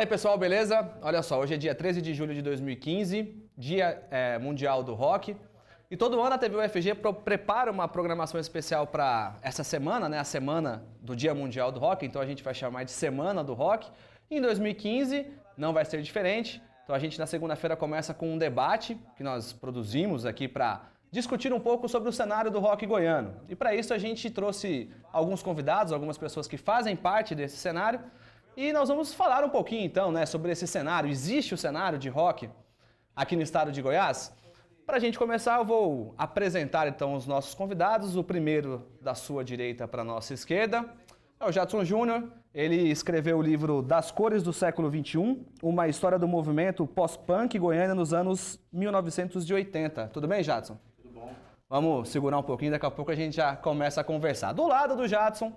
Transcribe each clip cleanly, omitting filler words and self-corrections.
Fala aí pessoal, beleza? Olha só, hoje é dia 13 de julho de 2015, Dia Mundial do Rock. E todo ano a TV UFG prepara uma programação especial para essa semana, né? A semana do Dia Mundial do Rock, então a gente vai chamar de Semana do Rock. E em 2015 não vai ser diferente, então a gente na segunda-feira começa com um debate que nós produzimos aqui para discutir um pouco sobre o cenário do rock goiano. E para isso a gente trouxe alguns convidados, algumas pessoas que fazem parte desse cenário. E nós vamos falar um pouquinho então, né, sobre esse cenário. Existe o cenário de rock aqui no estado de Goiás? Para a gente começar, eu vou apresentar então os nossos convidados. O primeiro da sua direita para a nossa esquerda é o Jadson Júnior. Ele escreveu o livro Das Cores do Século XXI, uma história do movimento pós-punk goiano nos anos 1980. Tudo bem, Jadson? Tudo bom. Vamos segurar um pouquinho, daqui a pouco a gente já começa a conversar. Do lado do Jadson,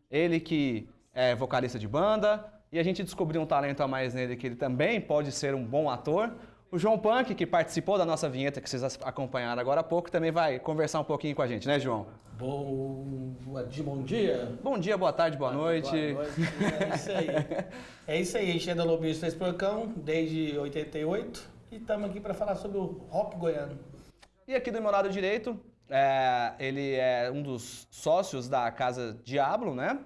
ele que é vocalista de banda, e a gente descobriu um talento a mais nele, que ele também pode ser um bom ator. O João Punk, que participou da nossa vinheta, que vocês acompanharam agora há pouco, também vai conversar um pouquinho com a gente, né, João? Bom dia. Bom dia, boa tarde, boa noite. Boa noite. É isso aí. É isso aí, a gente é da Lobinhos Três Porcão desde 88 e estamos aqui para falar sobre o rock goiano. E aqui do meu lado direito, ele é um dos sócios da Casa Diablo, né?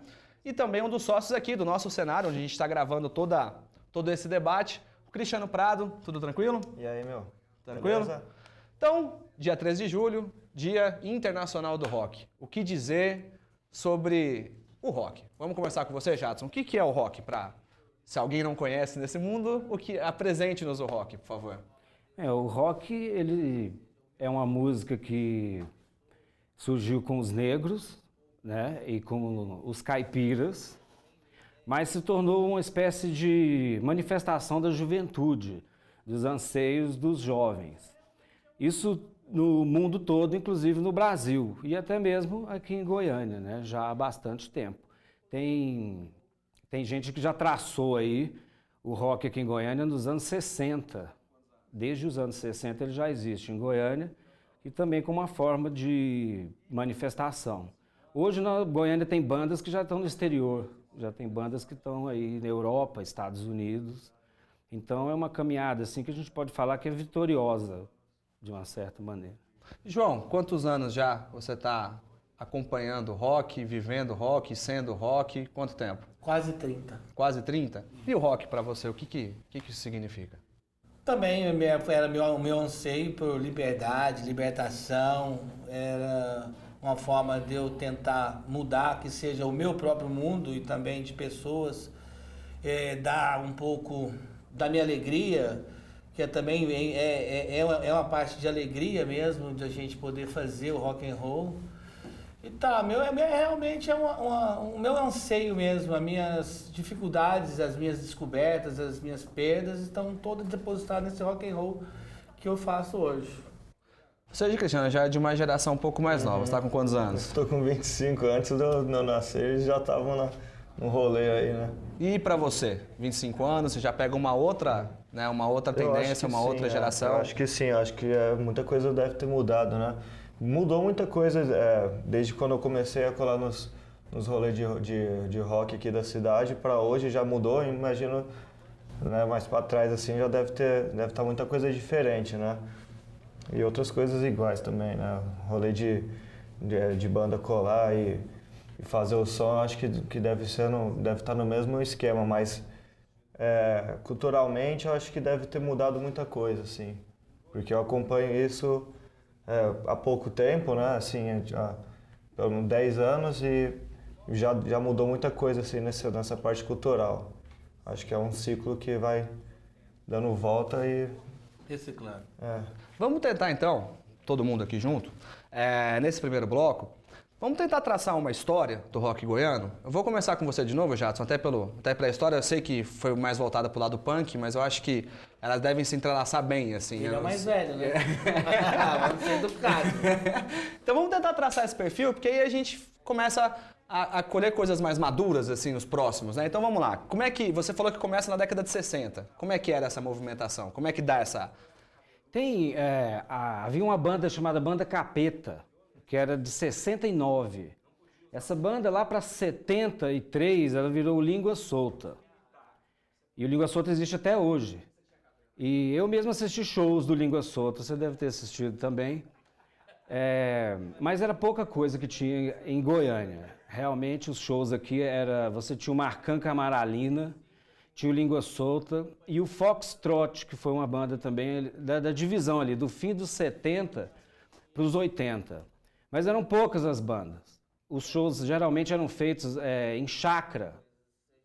E também um dos sócios aqui do nosso cenário, onde a gente está gravando todo esse debate. O Cristiano Prado, tudo tranquilo? E aí, meu? Tranquilo? Beleza? Então, dia 13 de julho, Dia Internacional do Rock. O que dizer sobre o rock? Vamos começar com você, Jadson. O que é o rock? Se alguém não conhece nesse mundo, apresente-nos o rock, por favor. O rock, ele é uma música que surgiu com os negros, né, e com os caipiras, mas se tornou uma espécie de manifestação da juventude, dos anseios dos jovens. Isso no mundo todo, inclusive no Brasil, e até mesmo aqui em Goiânia, né, já há bastante tempo. Tem gente que já traçou aí o rock aqui em Goiânia nos anos 60. Desde os anos 60 ele já existe em Goiânia, e também como uma forma de manifestação. Hoje na Goiânia tem bandas que já estão no exterior, já tem bandas que estão aí na Europa, Estados Unidos. Então é uma caminhada assim que a gente pode falar que é vitoriosa, de uma certa maneira. João, quantos anos já você está acompanhando rock, vivendo rock, sendo rock? Quanto tempo? Quase 30. Quase 30? E o rock para você, o que isso significa? Também era meu anseio por liberdade, libertação, era uma forma de eu tentar mudar, que seja o meu próprio mundo e também de pessoas, dar um pouco da minha alegria, que também é uma parte de alegria mesmo, de a gente poder fazer o rock and roll. E realmente é o meu anseio mesmo, as minhas dificuldades, as minhas descobertas, as minhas perdas estão todas depositadas nesse rock and roll que eu faço hoje. Você, Cristiano, já é de uma geração um pouco mais nova. Você tá com quantos anos? Estou com 25. Antes de eu nascer, eles já estavam no rolê aí, né? E pra você? 25 anos, você já pega uma outra, né, uma outra tendência, uma outra geração? Eu acho que sim, acho que muita coisa deve ter mudado, né? Mudou muita coisa desde quando eu comecei a colar nos nos rolês de rock aqui da cidade para hoje já mudou, imagino, né, mais para trás assim já deve estar muita coisa diferente, né? E outras coisas iguais também, né? Rolê de banda colar e fazer o som, acho que deve estar no mesmo esquema, mas culturalmente eu acho que deve ter mudado muita coisa, assim, porque eu acompanho isso há pouco tempo, né? Assim, há pelo menos 10 anos e já mudou muita coisa assim nessa parte cultural. Acho que é um ciclo que vai dando volta e... Reciclando. Vamos tentar então, todo mundo aqui junto, nesse primeiro bloco, vamos tentar traçar uma história do rock goiano. Eu vou começar com você de novo, Jadson, até pela história. Eu sei que foi mais voltada pro lado punk, mas eu acho que elas devem se entrelaçar bem, assim. Ele é mais velho, né? Vamos ser educados. Então vamos tentar traçar esse perfil, porque aí a gente começa a colher coisas mais maduras, assim, nos próximos, né? Então vamos lá. Como é que... Você falou que começa na década de 60. Como é que era essa movimentação? Como é que dá essa... Havia uma banda chamada Banda Capeta, que era de 69. Essa banda lá para 73, ela virou Língua Solta. E o Língua Solta existe até hoje. E eu mesmo assisti shows do Língua Solta, você deve ter assistido também. Mas era pouca coisa que tinha em Goiânia. Realmente os shows aqui você tinha o Marcan Camaralina, tinha o Língua Solta e o Foxtrot, que foi uma banda também da divisão ali, do fim dos 70 para os 80. Mas eram poucas as bandas. Os shows geralmente eram feitos em chácara,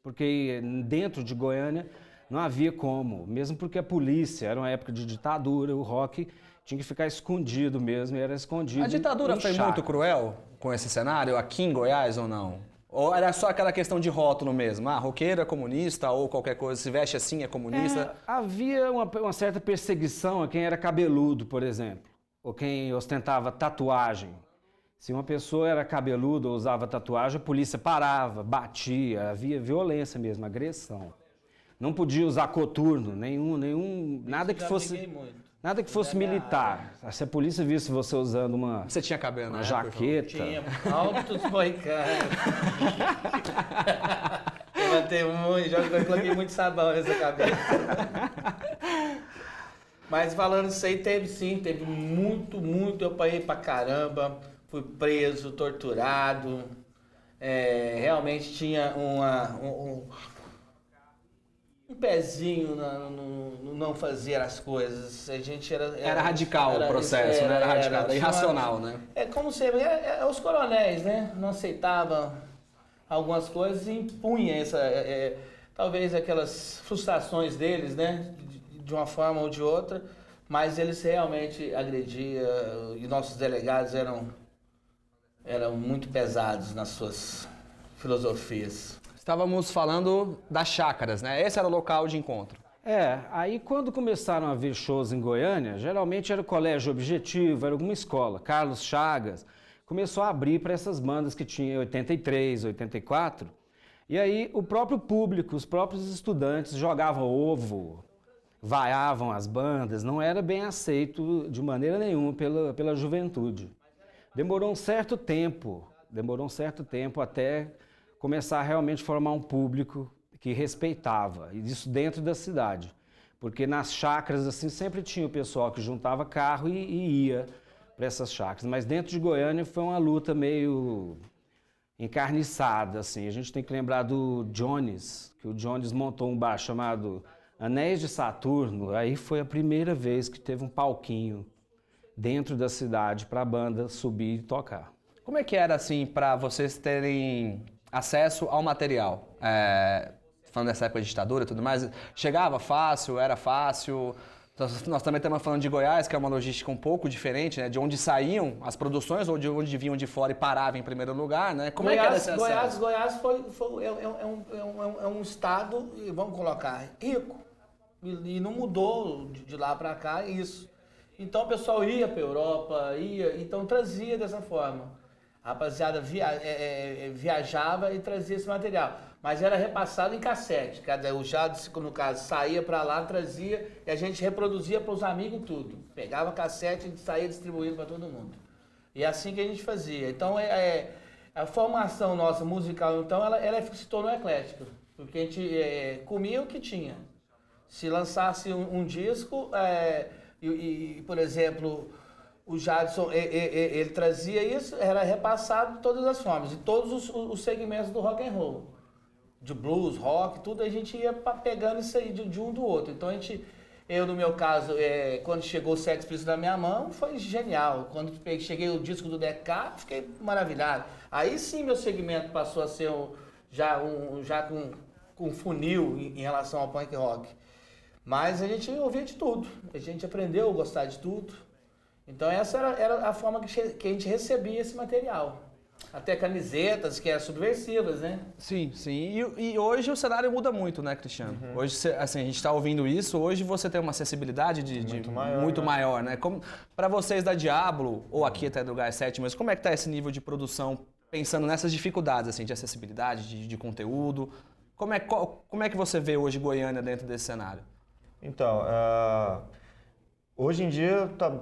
porque dentro de Goiânia não havia como, mesmo porque a polícia, era uma época de ditadura, o rock tinha que ficar escondido mesmo, e era escondido. A ditadura foi chácara. muito cruel com esse cenário aqui em Goiás ou não? Ou era só aquela questão de rótulo mesmo? Roqueiro é comunista ou qualquer coisa, se veste assim é comunista? Havia uma certa perseguição a quem era cabeludo, por exemplo, ou quem ostentava tatuagem. Se uma pessoa era cabeluda ou usava tatuagem, a polícia parava, batia, havia violência mesmo, agressão. Não podia usar coturno, nada que fosse militar. Se a polícia visse você usando uma Você tinha cabelo, né? jaqueta... Tinha altos moicanos. Levantei muito, já coloquei muito sabão nessa cabeça. Mas falando isso aí, teve muito, eu apanhei pra caramba, fui preso, torturado, realmente tinha um pezinho no não fazer as coisas. A gente era radical o processo, né? Era radical, era irracional, né? É como sempre, os coronéis, né? Não aceitavam algumas coisas e impunha talvez aquelas frustrações deles, né? De uma forma ou de outra, mas eles realmente agrediam e nossos delegados eram muito pesados nas suas filosofias. Estávamos falando das chácaras, né? Esse era o local de encontro. Aí quando começaram a haver shows em Goiânia, geralmente era o Colégio Objetivo, era alguma escola. Carlos Chagas começou a abrir para essas bandas que tinha em 83, 84. E aí o próprio público, os próprios estudantes jogavam ovo, vaiavam as bandas, não era bem aceito de maneira nenhuma pela juventude. Demorou um certo tempo até começar a realmente formar um público que respeitava, e isso dentro da cidade. Porque nas chácaras, assim, sempre tinha o pessoal que juntava carro e ia para essas chácaras. Mas dentro de Goiânia foi uma luta meio encarniçada, assim. A gente tem que lembrar do Jones, que o Jones montou um bar chamado Anéis de Saturno. Aí foi a primeira vez que teve um palquinho dentro da cidade para a banda subir e tocar. Como é que era, assim, para vocês terem acesso ao material? Falando dessa época de ditadura e tudo mais, chegava fácil, era fácil? Nós também estamos falando de Goiás, que é uma logística um pouco diferente, né? De onde saíam as produções ou de onde vinham de fora e paravam em primeiro lugar, né? Como é que era esse acesso? Goiás é um estado, vamos colocar, rico. E não mudou de lá para cá isso. Então o pessoal ia para a Europa, então trazia dessa forma. A rapaziada viajava e trazia esse material. Mas era repassado em cassete. O Jadson, no caso, saía para lá, trazia e a gente reproduzia para os amigos tudo. Pegava cassete e saía distribuindo para todo mundo. E é assim que a gente fazia. Então A formação nossa musical, então, ela se tornou eclética. Porque a gente comia o que tinha. Se lançasse um disco, por exemplo, o Jadson, ele trazia isso, era repassado de todas as formas, de todos os segmentos do rock and roll. De blues, rock, tudo, a gente ia pegando isso aí de um do outro. Então, eu, no meu caso, quando chegou o Sex Pistols na minha mão, foi genial. Quando cheguei o disco do DK, fiquei maravilhado. Aí sim meu segmento passou a ser já com funil em relação ao punk rock. Mas a gente ouvia de tudo, a gente aprendeu a gostar de tudo. Então essa era a forma que a gente recebia esse material. Até camisetas que eram subversivas, né? Sim, sim. E hoje o cenário muda muito, né, Cristiano? Hoje, assim, a gente está ouvindo isso, hoje você tem uma acessibilidade muito maior, né? Para vocês da Diablo, ou aqui até do Gás 7, mas como é que tá esse nível de produção, pensando nessas dificuldades, assim, de acessibilidade, de conteúdo? Como é que você vê hoje Goiânia dentro desse cenário? Então, hoje em dia tá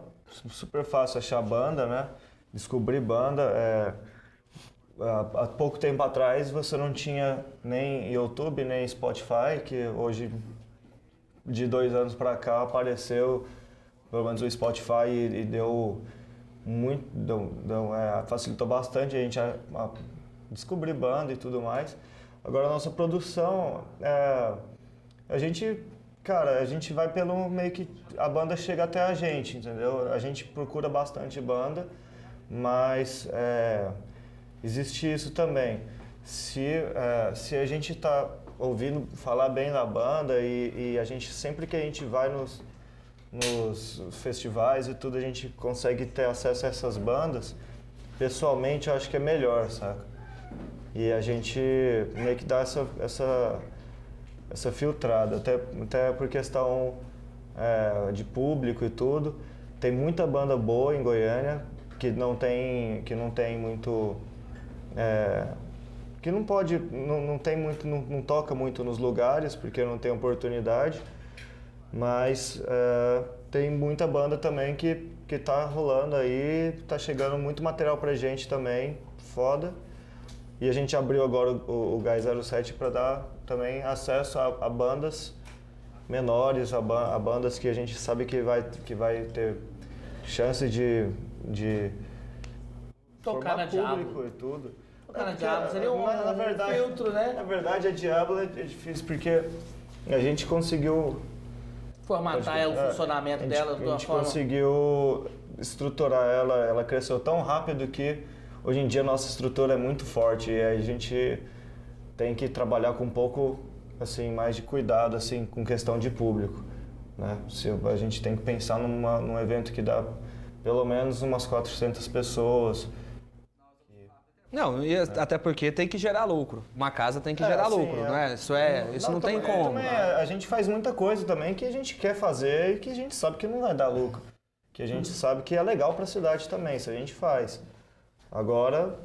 super fácil achar banda, né? Descobrir banda. Há pouco tempo atrás você não tinha nem YouTube, nem Spotify, que hoje, de 2 anos para cá, apareceu, pelo menos o Spotify, e deu muito, facilitou bastante a gente a descobrir banda e tudo mais. Agora a nossa produção, a gente vai pelo meio que a banda chega até a gente, entendeu? A gente procura bastante banda, mas existe isso também. Se a gente está ouvindo falar bem da banda e a gente, sempre que a gente vai nos festivais e tudo, a gente consegue ter acesso a essas bandas, pessoalmente eu acho que é melhor, saca? E a gente meio que dá essa filtrada, até por questão de público e tudo. Tem muita banda boa em Goiânia que não tem muito, que não toca muito nos lugares porque não tem oportunidade, mas tem muita banda também que tá rolando aí, tá chegando muito material pra gente também, foda. E a gente abriu agora o Gás 07 para dar também acesso a bandas menores, a bandas que a gente sabe que vai ter chance de tocar na público Diablo. E tudo. Tocar na Diablo seria um filtro, né? Na verdade, a Diablo é difícil porque a gente conseguiu Formatar o funcionamento dela de uma forma... A gente conseguiu estruturar ela cresceu tão rápido que hoje em dia a nossa estrutura é muito forte e a gente tem que trabalhar com um pouco assim, mais de cuidado assim, com questão de público, né? A gente tem que pensar num evento que dá pelo menos umas 400 pessoas. Não, até porque tem que gerar lucro. Uma casa tem que gerar lucro, né? Isso não tem como. Também, a gente faz muita coisa também que a gente quer fazer e que a gente sabe que não vai dar lucro. Que a gente sabe que é legal para a cidade também, isso a gente faz. Agora,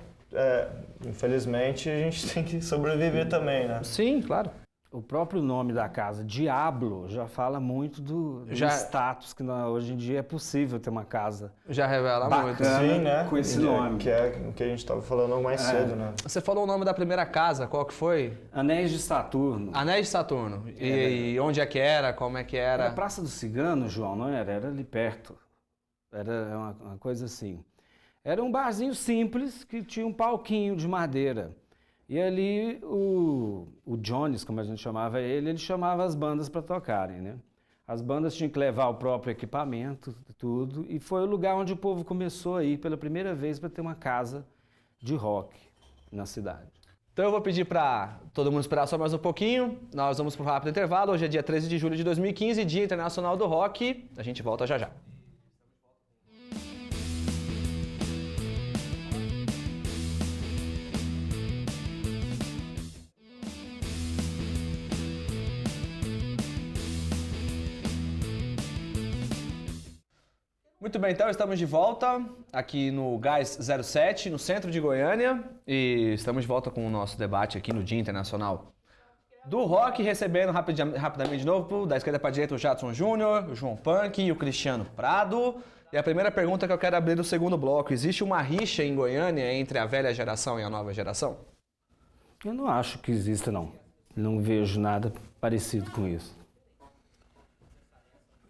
infelizmente, a gente tem que sobreviver também, né? Sim, claro. O próprio nome da casa, Diablo, já fala muito do status, que hoje em dia é possível ter uma casa. Já revela muito. Sim, né? Com esse nome. Que é o que a gente estava falando mais cedo, né? Você falou o nome da primeira casa, qual que foi? Anéis de Saturno. Anéis de Saturno. E onde é que era? Como é que era? Era a Praça do Cigano, João, não era? Era ali perto. Era uma coisa assim. Era um barzinho simples que tinha um palquinho de madeira. E ali o Jones, como a gente chamava ele chamava as bandas para tocarem, né? As bandas tinham que levar o próprio equipamento, tudo, e foi o lugar onde o povo começou a ir pela primeira vez para ter uma casa de rock na cidade. Então eu vou pedir para todo mundo esperar só mais um pouquinho. Nós vamos para um rápido intervalo. Hoje é dia 13 de julho de 2015, Dia Internacional do Rock. A gente volta já já. Muito bem, então estamos de volta aqui no Gás 07, no centro de Goiânia, e estamos de volta com o nosso debate aqui no Dia Internacional Do rock, recebendo rapidamente de novo, da esquerda para direita, o Jadson Júnior, o João Punk e o Cristiano Prado. E a primeira pergunta que eu quero abrir do segundo bloco: existe uma rixa em Goiânia entre a velha geração e a nova geração? Eu não acho que exista, não. Não vejo nada parecido com isso.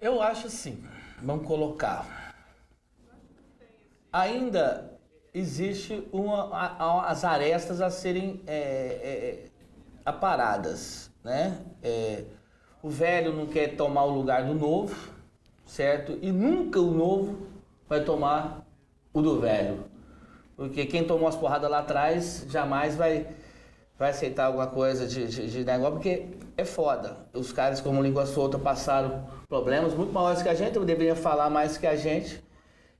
Eu acho assim, vamos colocar. Ainda existe as arestas a serem aparadas, né? O velho não quer tomar o lugar do novo, certo? E nunca o novo vai tomar o do velho. Porque quem tomou as porradas lá atrás jamais vai aceitar alguma coisa de negócio, porque é foda. Os caras como Língua Solta passaram problemas muito maiores que a gente, deveriam falar mais que a gente.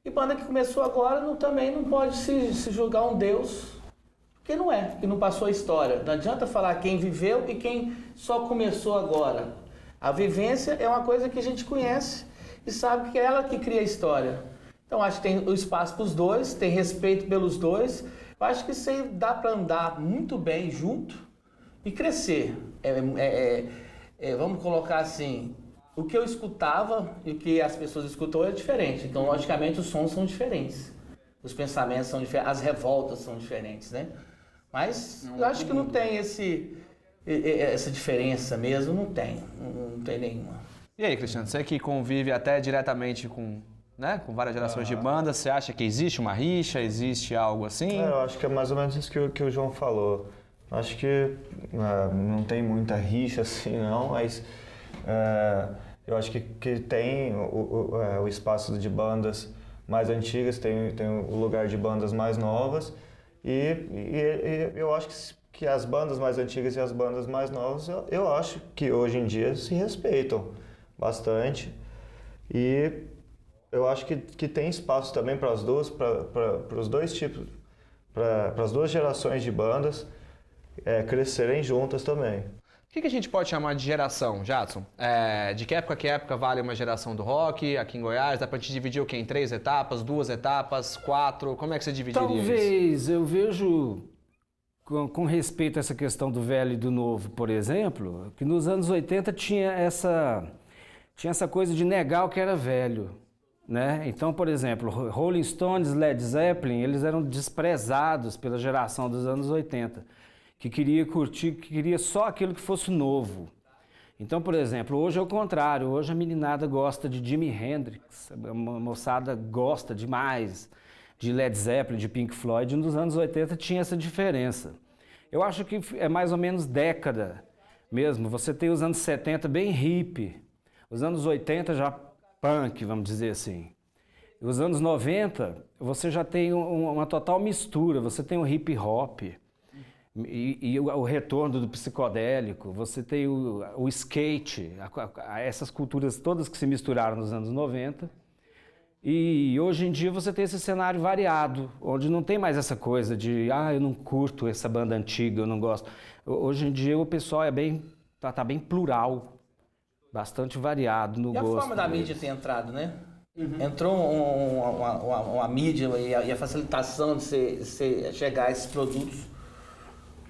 E banda que começou agora também não pode se julgar um deus, porque não é, porque não passou a história. Não adianta falar quem viveu e quem só começou agora. A vivência é uma coisa que a gente conhece e sabe que é ela que cria a história. Então acho que tem o espaço para os dois, tem respeito pelos dois. Eu acho que isso aí dá para andar muito bem junto e crescer. Vamos colocar assim, o que eu escutava e o que as pessoas escutam é diferente. Então, logicamente, os sons são diferentes. Os pensamentos são diferentes, as revoltas são diferentes, né? Mas eu acho que não tem essa diferença mesmo, não tem nenhuma. E aí, Cristiano, você que convive até diretamente com várias gerações de bandas, você acha que existe uma rixa, existe algo assim? Eu acho que é mais ou menos isso que o João falou. Acho que não tem muita rixa assim, não, mas eu acho que tem o espaço de bandas mais antigas, tem o lugar de bandas mais novas, e eu acho que as bandas mais antigas e as bandas mais novas, eu acho que hoje em dia se respeitam bastante, e eu acho que tem espaço também para as duas, para os dois tipos, para as duas gerações de bandas crescerem juntas também. O que a gente pode chamar de geração, Jadson? De que época vale uma geração do rock aqui em Goiás? Dá pra gente dividir o quê? Em 3 etapas, 2 etapas, 4? Como é que você dividiria isso? Talvez, eu vejo, com respeito a essa questão do velho e do novo, por exemplo, que nos anos 80 tinha essa coisa de negar o que era velho, né? Então, por exemplo, Rolling Stones, Led Zeppelin, eles eram desprezados pela geração dos anos 80. Que queria curtir, que queria só aquilo que fosse novo. Então, por exemplo, hoje é o contrário. Hoje a meninada gosta de Jimi Hendrix, a moçada gosta demais de Led Zeppelin, de Pink Floyd. Nos anos 80 tinha essa diferença. Eu acho que é mais ou menos década mesmo. Você tem os anos 70 bem hippie, os anos 80 já punk, vamos dizer assim. E os anos 90 você já tem uma total mistura, você tem o hip hop, e o retorno do psicodélico, você tem o skate, essas culturas todas que se misturaram nos anos 90. E hoje em dia você tem esse cenário variado, onde não tem mais essa coisa de eu não curto essa banda antiga, eu não gosto. Hoje em dia o pessoal tá bem plural, bastante variado no gosto. E a forma da mídia tem entrado, né? Uhum. Entrou uma mídia e a facilitação de você chegar a esses produtos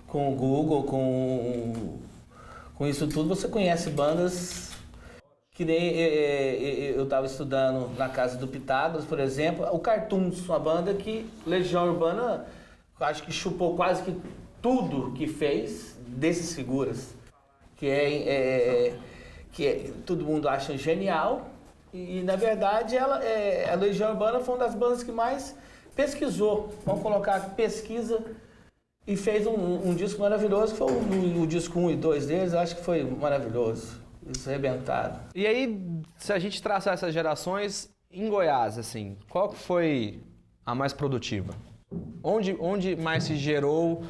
com o Google, com isso tudo, você conhece bandas que nem eu estava estudando na casa do Pitágoras, por exemplo, o Cartoons, uma banda que Legião Urbana, acho que chupou quase que tudo que fez desses figuras, que todo mundo acha genial, e na verdade a Legião Urbana foi uma das bandas que mais pesquisou, vamos colocar pesquisa, e fez um disco maravilhoso, que foi o disco 1 e 2 deles, eu acho que foi maravilhoso. Eles arrebentaram. E aí, se a gente traçar essas gerações em Goiás, assim, qual foi a mais produtiva? Onde mais se gerou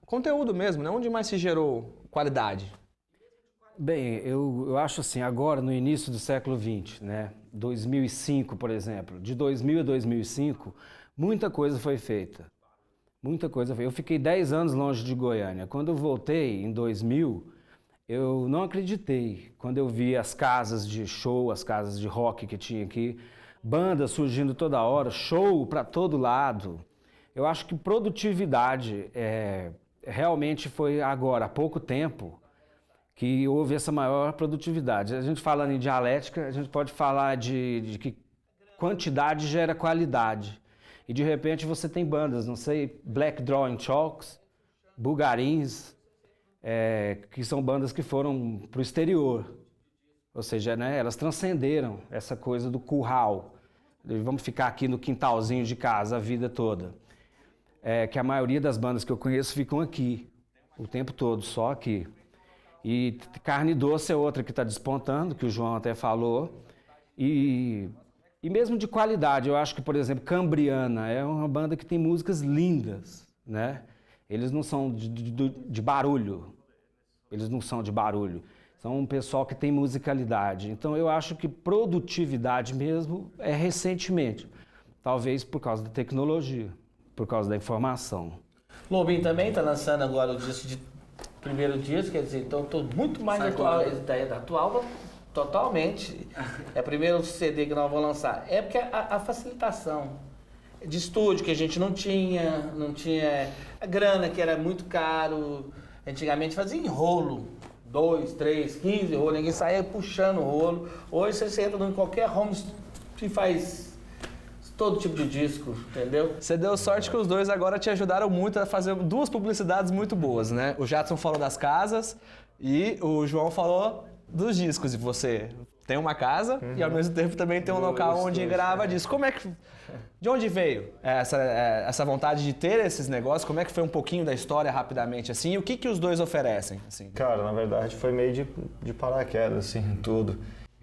conteúdo mesmo, né? Onde mais se gerou qualidade? Bem, eu acho assim, agora no início do século XX, né? 2005, por exemplo, de 2000 a 2005, muita coisa foi feita. Muita coisa foi. Eu fiquei 10 anos longe de Goiânia. Quando eu voltei, em 2000, eu não acreditei. Quando eu vi as casas de show, as casas de rock que tinha aqui, bandas surgindo toda hora, show para todo lado. Eu acho que produtividade realmente foi agora, há pouco tempo, que houve essa maior produtividade. A gente falando em dialética, a gente pode falar de que quantidade gera qualidade. E de repente você tem bandas, não sei, Black Drawing Chalks, Bulgarins, que são bandas que foram para o exterior. Ou seja, né, elas transcenderam essa coisa do curral. Vamos ficar aqui no quintalzinho de casa a vida toda. Que a maioria das bandas que eu conheço ficam aqui, o tempo todo, só aqui. E Carne Doce é outra que está despontando, que o João até falou. E mesmo de qualidade, eu acho que, por exemplo, Cambriana é uma banda que tem músicas lindas, né? Eles não são de barulho, eles não são de barulho. São um pessoal que tem musicalidade. Então eu acho que produtividade mesmo é recentemente. Talvez por causa da tecnologia, por causa da informação. Lobinho também está lançando agora o disco de primeiro disco, quer dizer, então estou muito mais atual totalmente. É o primeiro CD que nós vamos lançar. É porque a facilitação de estúdio que a gente não tinha a grana que era muito caro. Antigamente fazia em rolo. 2, 3, 15 rolos, ninguém saía puxando o rolo. Hoje você entra em qualquer home e faz todo tipo de disco, entendeu? Você deu sorte que os dois agora te ajudaram muito a fazer duas publicidades muito boas, né? O Jadson falou das casas e o João falou dos discos. E você tem uma casa e ao mesmo tempo também tem um local onde grava disco. Como é que... De onde veio essa vontade de ter esses negócios? Como é que foi um pouquinho da história rapidamente assim? E o que os dois oferecem? Assim? Cara, na verdade foi meio de paraquedas, assim, tudo.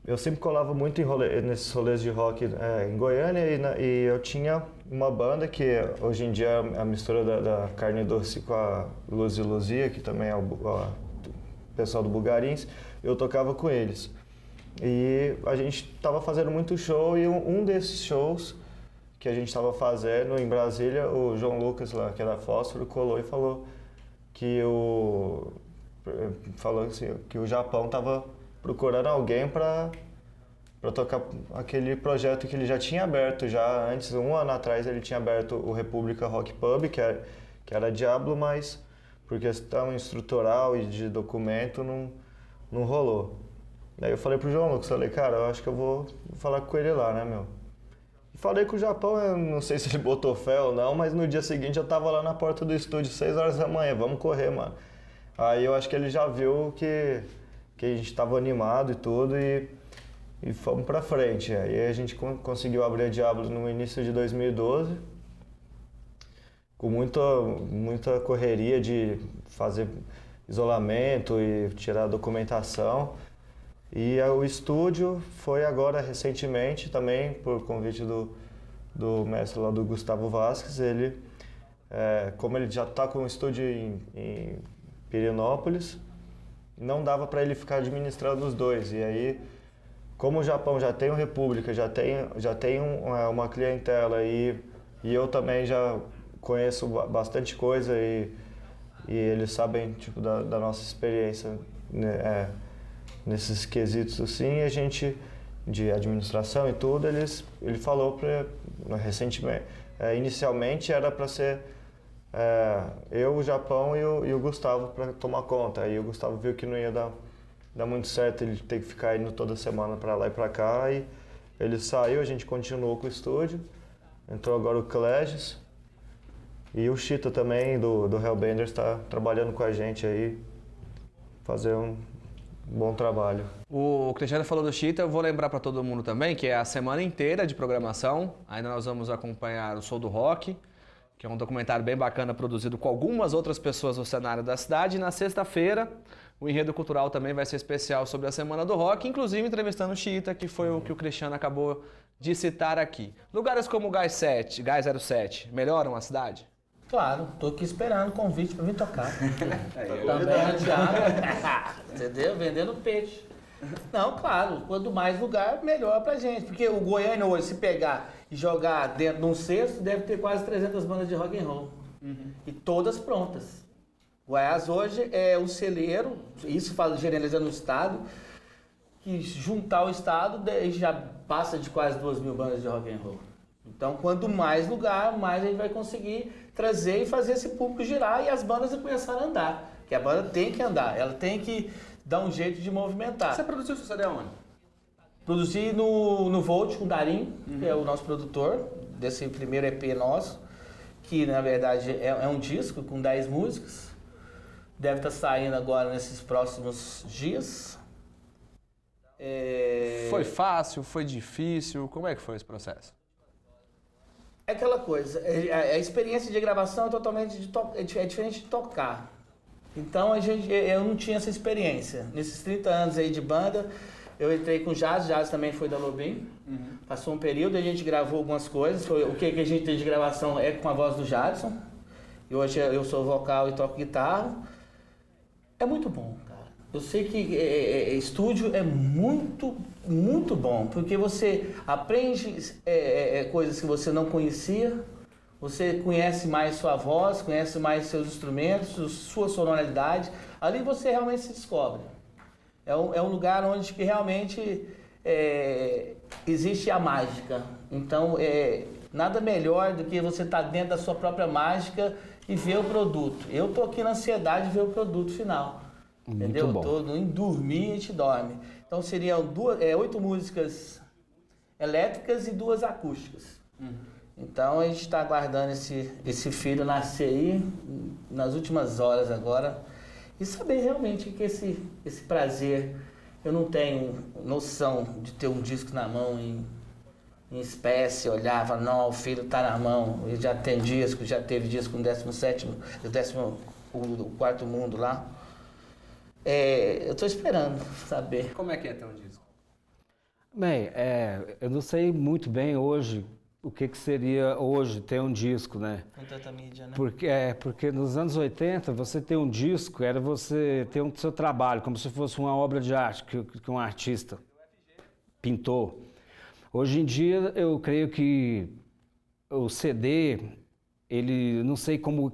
Eu sempre colava muito nesses rolês de rock em Goiânia e eu tinha uma banda que hoje em dia é a mistura da Carne Doce com a Luz e Luzia, que também é o pessoal do Bulgarins. Eu tocava com eles. E a gente estava fazendo muito show e um desses shows que a gente estava fazendo em Brasília, o João Lucas, lá, que era Fósforo, colou e falou que que o Japão estava procurando alguém para tocar aquele projeto que ele já tinha aberto já antes, um ano atrás ele tinha aberto o República Rock Pub, que era Diablo, mas por questão estrutural e de documento não rolou. Daí eu falei pro João Lucas, cara, eu acho que eu vou falar com ele lá, né, meu? Falei com o Japão, eu não sei se ele botou fé ou não, mas no dia seguinte eu tava lá na porta do estúdio, 6 horas da manhã, vamos correr, mano. Aí eu acho que ele já viu que a gente tava animado e tudo e fomos pra frente. Aí a gente conseguiu abrir a Diablo no início de 2012, com muita correria de fazer isolamento e tirar a documentação. E o estúdio foi agora recentemente também, por convite do mestre lá do Gustavo Vasquez. Ele, como ele já está com um estúdio em Pirenópolis, não dava para ele ficar administrando os dois. E aí, como o Japão já tem o República, já tem uma clientela e eu também já conheço bastante coisa e eles sabem tipo, da nossa experiência, né, nesses quesitos assim, a gente, de administração e tudo, ele falou recentemente, inicialmente era para ser eu, o Japão e o Gustavo para tomar conta. Aí o Gustavo viu que não ia dar muito certo ele ter que ficar indo toda semana para lá e para cá, e ele saiu, a gente continuou com o estúdio, entrou agora o Clegis, e o Chita também, do Hellbenders, está trabalhando com a gente aí, fazer um bom trabalho. O Cristiano falou do Chita, eu vou lembrar para todo mundo também que é a semana inteira de programação. Ainda nós vamos acompanhar o Sou do Rock, que é um documentário bem bacana produzido com algumas outras pessoas do cenário da cidade. E na sexta-feira, o Enredo Cultural também vai ser especial sobre a Semana do Rock, inclusive entrevistando o Chita, que foi o que o Cristiano acabou de citar aqui. Lugares como o Gás 07 melhoram a cidade? Claro, tô aqui esperando o convite para vir tocar. Também a Diablo, entendeu? Vendendo peixe. Não, claro, quanto mais lugar, melhor pra gente. Porque o Goiânia hoje, se pegar e jogar dentro de um cesto, deve ter quase 300 bandas de rock and roll. E todas prontas. Goiás hoje é um celeiro, isso generalizando o estado, que juntar o estado já passa de quase 2.000 bandas de rock and roll. Então, quanto mais lugar, mais a gente vai conseguir trazer e fazer esse público girar e as bandas começarem a andar. Porque a banda tem que andar, ela tem que dar um jeito de movimentar. Você produziu seu CD aonde? Produzi no Volt com o Darim, que é o nosso produtor desse primeiro EP nosso, que na verdade é um disco com 10 músicas. Deve estar saindo agora nesses próximos dias. Foi fácil? Foi difícil? Como é que foi esse processo? É aquela coisa, a experiência de gravação é totalmente diferente de tocar. Então eu não tinha essa experiência. Nesses 30 anos aí de banda, eu entrei com Jazz também foi da Lobim. Passou um período, a gente gravou algumas coisas. O que a gente tem de gravação é com a voz do Jadson. E hoje eu sou vocal e toco guitarra. É muito bom, cara. Eu sei que estúdio é muito, muito bom, porque você aprende coisas que você não conhecia, você conhece mais sua voz, conhece mais seus instrumentos, sua sonoridade. Ali você realmente se descobre. É um lugar onde que realmente existe a mágica. Então, nada melhor do que você estar dentro da sua própria mágica e ver o produto. Eu tô aqui na ansiedade de ver o produto final. Muito entendeu? bom. Tô em dormir, a gente dorme. Então seriam 8 músicas elétricas e 2 acústicas. Então a gente está aguardando esse filho nascer aí nas últimas horas agora e saber realmente que esse prazer, eu não tenho noção de ter um disco na mão em espécie, olhava, não, o filho está na mão, ele já tem disco, já teve disco no 17º, o quarto mundo lá. Eu estou esperando saber. Como é que é ter um disco? Bem, eu não sei muito bem hoje o que seria hoje ter um disco, né? Com tanta mídia, né? Porque nos anos 80, você ter um disco era você ter seu trabalho, como se fosse uma obra de arte que um artista pintou. Hoje em dia, eu creio que o CD, ele não sei como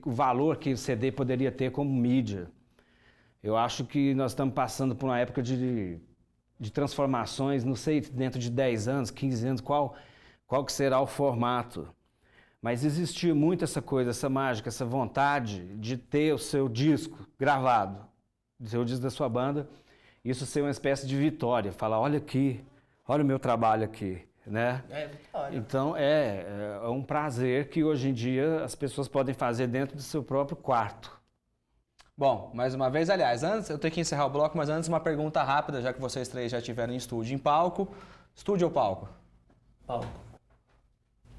o valor que o CD poderia ter como mídia. Eu acho que nós estamos passando por uma época de transformações, não sei, dentro de 10 anos, 15 anos, qual que será o formato. Mas existia muito essa coisa, essa mágica, essa vontade de ter o seu disco gravado, o seu disco da sua banda, isso ser uma espécie de vitória, falar, olha aqui, olha o meu trabalho aqui, né? Vitória. Então é um prazer que hoje em dia as pessoas podem fazer dentro do seu próprio quarto. Bom, mais uma vez, aliás, antes, eu tenho que encerrar o bloco, mas antes uma pergunta rápida, já que vocês três já estiveram em estúdio. Em palco, estúdio ou palco? Palco.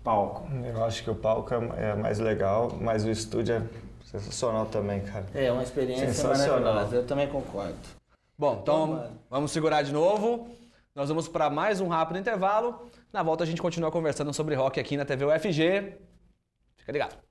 Palco. Eu acho que o palco é mais legal, mas o estúdio é sensacional também, cara. É uma experiência Sensacional. maravilhosa, eu também concordo. Bom, então Vamos. vamos segurar de novo. Nós vamos para mais um rápido intervalo. Na volta a gente continua conversando sobre rock aqui na TV UFG. Fica ligado.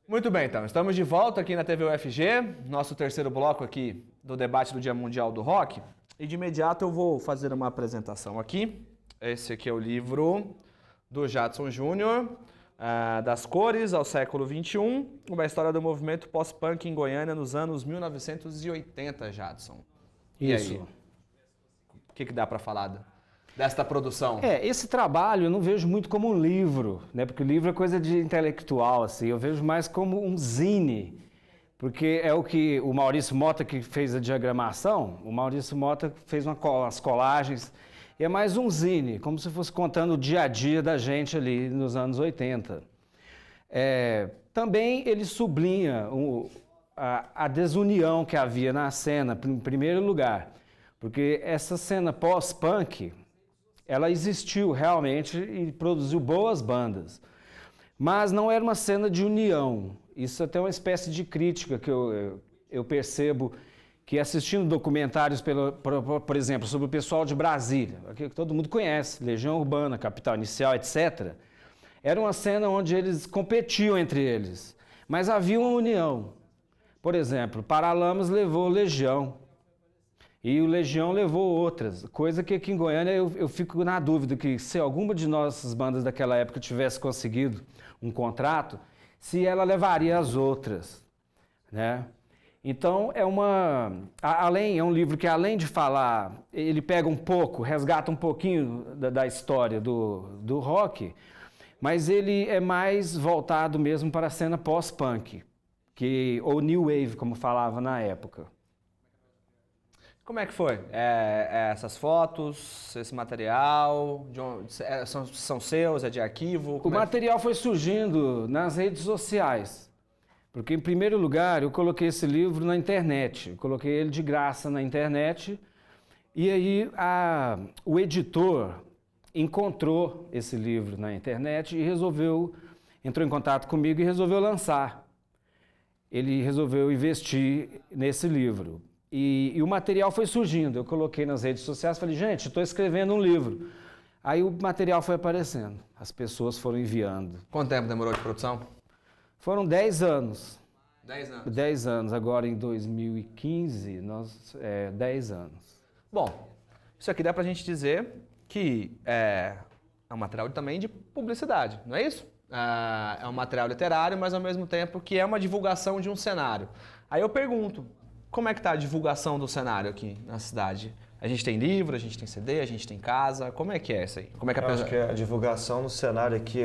Muito bem, então. Estamos de volta aqui na TV UFG, nosso terceiro bloco aqui do debate do Dia Mundial do Rock. E de imediato eu vou fazer uma apresentação aqui. Esse aqui é o livro do Jadson Júnior, Das Cores ao Século XXI, uma história do movimento pós-punk em Goiânia nos anos 1980, Jadson. E Isso. aí? O que dá para falar desta produção? Esse trabalho eu não vejo muito como um livro, né? Porque o livro é coisa de intelectual, assim. Eu vejo mais como um zine, porque é o que o Maurício Mota que fez a diagramação, o Maurício Mota fez umas colagens, e é mais um zine, como se fosse contando o dia a dia da gente ali nos anos 80. Também ele sublinha a desunião que havia na cena, em primeiro lugar, porque essa cena pós-punk, ela existiu realmente e produziu boas bandas, mas não era uma cena de união. Isso é até uma espécie de crítica que eu percebo, que assistindo documentários, por exemplo, sobre o pessoal de Brasília, que todo mundo conhece, Legião Urbana, Capital Inicial, etc., era uma cena onde eles competiam entre eles, mas havia uma união. Por exemplo, Paralamas levou Legião. E o Legião levou outras, coisa que aqui em Goiânia eu fico na dúvida que se alguma de nossas bandas daquela época tivesse conseguido um contrato, se ela levaria as outras, né? Então é um livro que além de falar, ele pega um pouco, resgata um pouquinho da história do rock, mas ele é mais voltado mesmo para a cena pós-punk, ou new wave, como falava na época. Como é que foi? Essas fotos, esse material, são seus, é de arquivo? O material foi surgindo nas redes sociais, porque em primeiro lugar eu coloquei esse livro na internet, eu coloquei ele de graça na internet, e aí o editor encontrou esse livro na internet e entrou em contato comigo e resolveu lançar. Ele resolveu investir nesse livro. E o material foi surgindo. Eu coloquei nas redes sociais, falei, gente, estou escrevendo um livro. Aí o material foi aparecendo, as pessoas foram enviando. Quanto tempo demorou de produção? Foram 10 anos. 10 anos. 10 anos, agora em 2015, 10 anos. Bom, isso aqui dá pra gente dizer que é um material também de publicidade, não é isso? É um material literário, mas ao mesmo tempo que é uma divulgação de um cenário. Aí eu pergunto, como é que está a divulgação do cenário aqui na cidade? A gente tem livro, a gente tem CD, a gente tem casa, como é que é isso aí? Como é que Eu acho que a divulgação do cenário aqui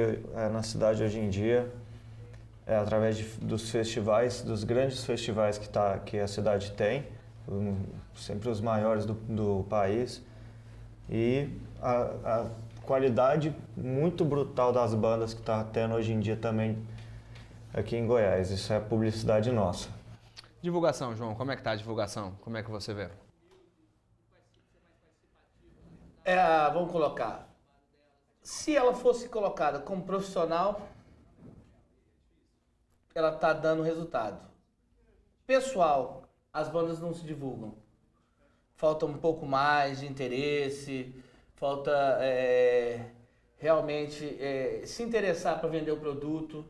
na cidade hoje em dia é através dos festivais, dos grandes festivais que a cidade tem, sempre os maiores do país, e a qualidade muito brutal das bandas que está tendo hoje em dia também aqui em Goiás. Isso é publicidade nossa. Divulgação, João, como é que tá a divulgação? Como é que você vê? Vamos colocar. Se ela fosse colocada como profissional, ela está dando resultado. Pessoal, as bandas não se divulgam. Falta um pouco mais de interesse, falta realmente se interessar para vender o produto.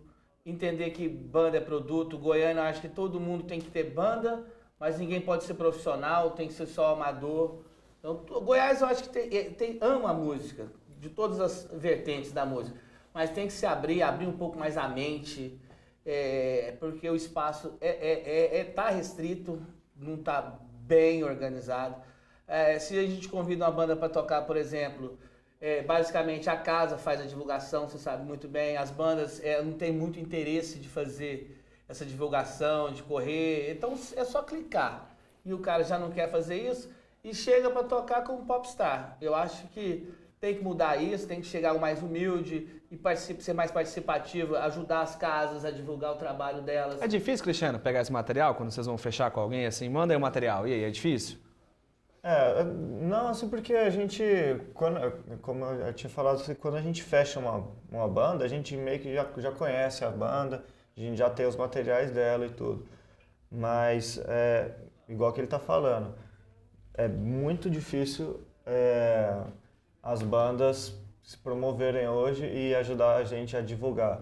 Entender que banda é produto. Goiânia, eu acho que todo mundo tem que ter banda, mas ninguém pode ser profissional, tem que ser só amador. Então, Goiás, eu acho que ama a música, de todas as vertentes da música, mas tem que se abrir um pouco mais a mente, porque o espaço tá restrito, não está bem organizado. Se a gente convida uma banda para tocar, por exemplo, basicamente a casa faz a divulgação, você sabe muito bem, as bandas não tem muito interesse de fazer essa divulgação, de correr, então é só clicar. E o cara já não quer fazer isso e chega para tocar como popstar. Eu acho que tem que mudar isso, tem que chegar mais humilde e ser mais participativo, ajudar as casas a divulgar o trabalho delas. É difícil, Cristiano, pegar esse material quando vocês vão fechar com alguém assim? Manda aí o material. E aí, é difícil? Não, assim, porque a gente, como eu tinha falado, quando a gente fecha uma banda, a gente meio que já conhece a banda, a gente já tem os materiais dela e tudo. Mas, igual que ele está falando, é muito difícil as bandas se promoverem hoje e ajudar a gente a divulgar.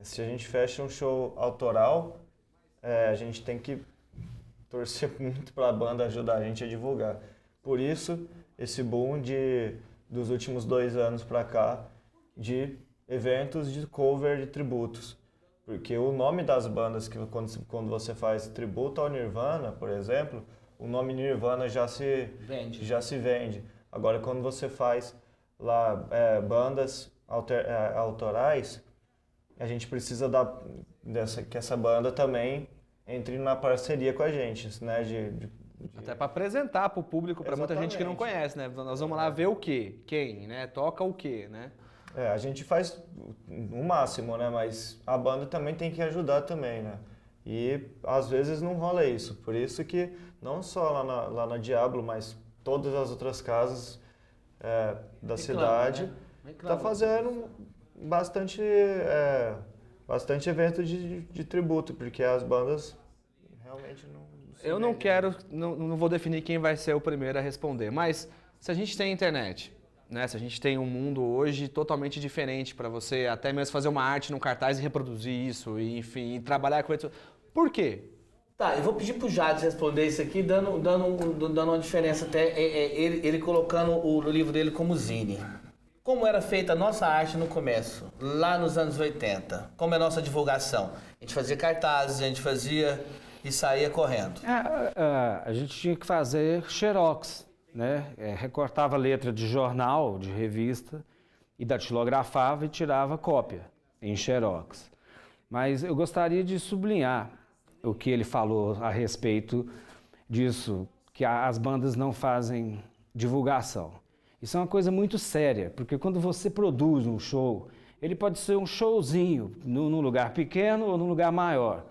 Se a gente fecha um show autoral, a gente tem que torcer muito para a banda ajudar a gente a divulgar. Por isso, esse boom dos últimos 2 anos para cá de eventos de cover de tributos. Porque o nome das bandas, que quando você faz tributo ao Nirvana, por exemplo, o nome Nirvana já se vende. Agora, quando você faz lá bandas autorais, a gente precisa que essa banda também entre na parceria com a gente, né? Até para apresentar para o público, para muita gente que não conhece, né? Nós vamos lá ver o quê? Quem, né? Toca o quê, né? A gente faz o máximo, né? Mas a banda também tem que ajudar também, né? E às vezes não rola isso. Por isso que não só lá na Diablo, mas todas as outras casas da cidade tá fazendo bastante evento de tributo, porque as bandas realmente não... Eu não quero, não vou definir quem vai ser o primeiro a responder, mas se a gente tem internet, né? Se a gente tem um mundo hoje totalmente diferente para você até mesmo fazer uma arte num cartaz e reproduzir isso, e, enfim, trabalhar com isso. Por quê? Tá, eu vou pedir pro Jades responder isso aqui, dando uma diferença até, ele colocando o livro dele como zine. Como era feita a nossa arte no começo, lá nos anos 80? Como é a nossa divulgação? A gente fazia cartazes, a gente fazia e saía correndo. A gente tinha que fazer xerox, né? Recortava letra de jornal, de revista, e datilografava e tirava cópia em xerox. Mas eu gostaria de sublinhar o que ele falou a respeito disso, que as bandas não fazem divulgação. Isso é uma coisa muito séria, porque quando você produz um show, ele pode ser um showzinho num lugar pequeno ou num lugar maior.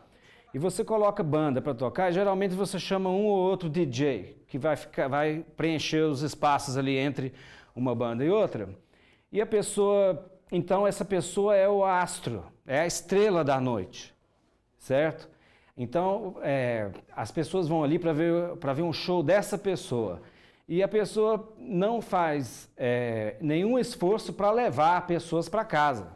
E você coloca banda para tocar, e geralmente você chama um ou outro DJ, que vai preencher os espaços ali entre uma banda e outra. E a pessoa, então essa pessoa é o astro, é a estrela da noite, certo? Então, as pessoas vão ali para ver um show dessa pessoa. E a pessoa não faz nenhum esforço para levar pessoas para casa.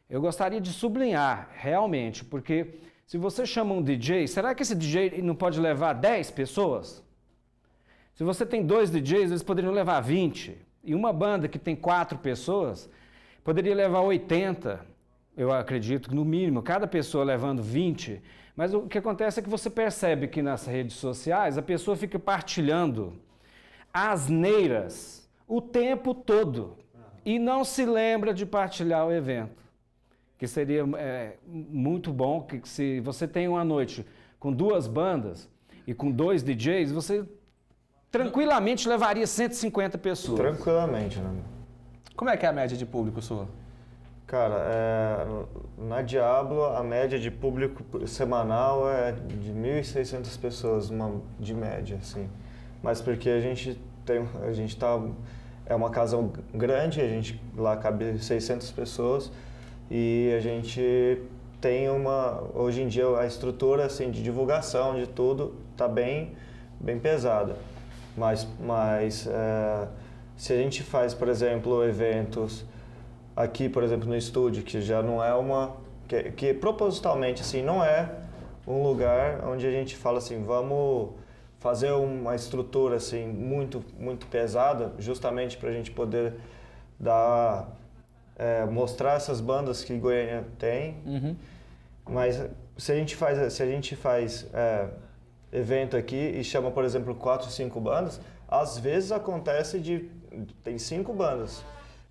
Eu gostaria de sublinhar, realmente, porque se você chama um DJ, será que esse DJ não pode levar 10 pessoas? Se você tem 2 DJs, eles poderiam levar 20. E uma banda que tem 4 pessoas, poderia levar 80, eu acredito, no mínimo, cada pessoa levando 20. Mas o que acontece é que você percebe que nas redes sociais a pessoa fica partilhando asneiras o tempo todo e não se lembra de partilhar o evento. Que seria muito bom que se você tem uma noite com 2 bandas e com 2 DJs, você tranquilamente levaria 150 pessoas. Tranquilamente, né? Como é que é a média de público sua? Cara, na Diablo, a média de público semanal é de 1.600 pessoas, de média, assim. Mas porque a gente é uma casa grande, lá cabe 600 pessoas e a gente tem hoje em dia a estrutura, assim, de divulgação de tudo tá bem pesada. Mas se a gente faz, por exemplo, eventos aqui, por exemplo, no estúdio, que já não é que propositalmente, assim, não é um lugar onde a gente fala assim, vamos fazer uma estrutura, assim, muito, muito pesada, justamente para a gente poder mostrar essas bandas que Goiânia tem. Uhum. Mas se a gente faz evento aqui e chama, por exemplo, 4, 5 bandas, às vezes acontece tem 5 bandas.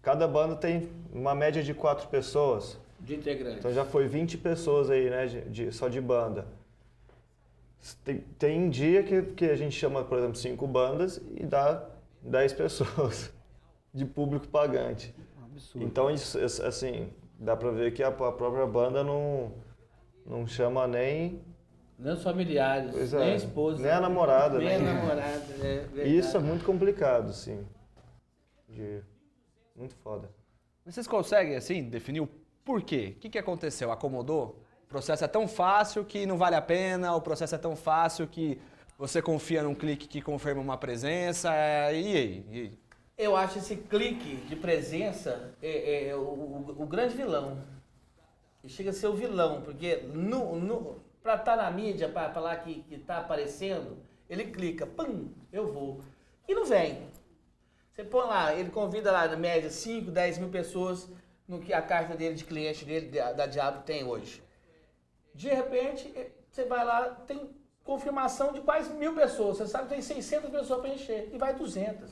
Cada banda tem uma média de 4 pessoas. De integrantes. Então já foi 20 pessoas aí, né, só de banda. Tem dia que a gente chama, por exemplo, 5 bandas e dá 10 pessoas de público pagante. Absurdo. Então, isso, assim, dá pra ver que a própria banda não chama nem os familiares, nem a esposa. Nem a namorada. Nem a namorada, Isso é muito complicado, sim. Muito foda. Vocês conseguem, assim, definir o porquê? O que aconteceu? Acomodou? O processo é tão fácil que não vale a pena, o processo é tão fácil que você confia num clique que confirma uma presença, e aí? Eu acho esse clique de presença o grande vilão. Ele chega a ser o vilão, porque para estar na mídia, para falar que está aparecendo, ele clica, pum, eu vou. E não vem. Você põe lá, ele convida lá, na média, 5, 10 mil pessoas no que a carta dele de cliente dele, da Diablo, tem hoje. De repente, você vai lá, tem confirmação de quase 1.000 pessoas. Você sabe que tem 600 pessoas para encher e vai 200.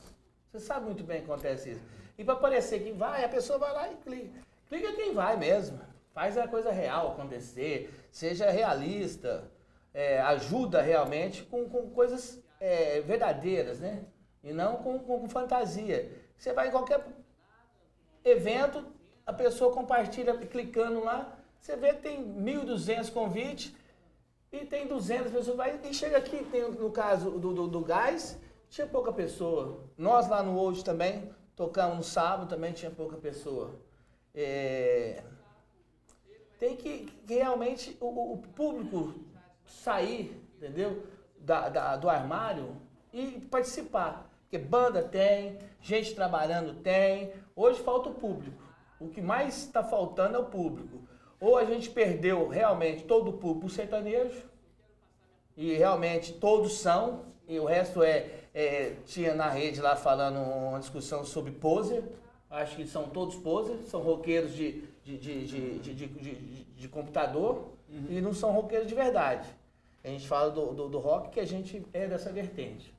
Você sabe muito bem que acontece isso. E para parecer que vai, a pessoa vai lá e clica. Clica quem vai mesmo. Faz a coisa real acontecer, seja realista, ajuda realmente com coisas verdadeiras, né? E não com fantasia. Você vai em qualquer evento, a pessoa compartilha clicando lá, você vê que tem 1.200 convites e tem 200 pessoas. E chega aqui, tem, no caso do Gás, tinha pouca pessoa. Nós lá no Hoje também, tocamos no sábado, também tinha pouca pessoa. Tem que realmente o público sair, entendeu? Do armário e participar. Porque banda tem, gente trabalhando tem. Hoje falta o público. O que mais está faltando é o público. Ou a gente perdeu realmente todo o público sertanejo, e realmente todos são, e o resto tinha na rede lá falando uma discussão sobre poser, acho que são todos posers, são roqueiros de computador e não são roqueiros de verdade. A gente fala do rock que a gente é dessa vertente.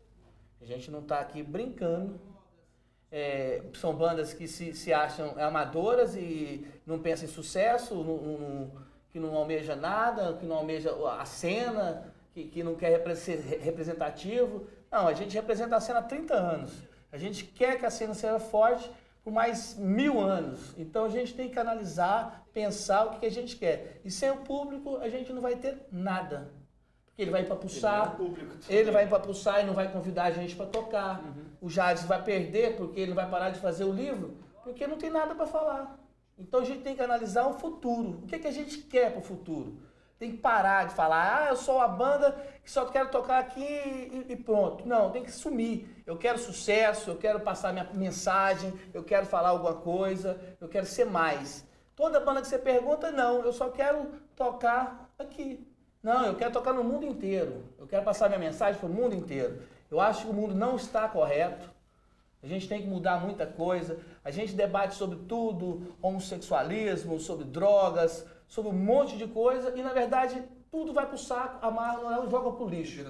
A gente não está aqui brincando. São bandas que se acham amadoras e não pensam em sucesso, que não almeja nada, que não almeja a cena, que não quer ser representativo. Não, a gente representa a cena há 30 anos. A gente quer que a cena seja forte por mais 1000 anos. Então a gente tem que analisar, pensar o que a gente quer. E sem o público a gente não vai ter nada. Porque ele vai empapuçar, ele vai empapuçar e não vai convidar a gente para tocar. O Jades vai perder porque ele não vai parar de fazer o livro, porque não tem nada para falar. Então a gente tem que analisar o futuro. O que a gente quer para o futuro? Tem que parar de falar, eu sou uma banda que só quero tocar aqui e pronto. Não, tem que sumir. Eu quero sucesso, eu quero passar minha mensagem, eu quero falar alguma coisa, eu quero ser mais. Toda banda que você pergunta, não, eu só quero tocar aqui. Não, eu quero tocar no mundo inteiro. Eu quero passar minha mensagem para o mundo inteiro. Eu acho que o mundo não está correto. A gente tem que mudar muita coisa. A gente debate sobre tudo, homossexualismo, sobre drogas, sobre um monte de coisa. E, na verdade, tudo vai para o saco, amarra, joga para o lixo.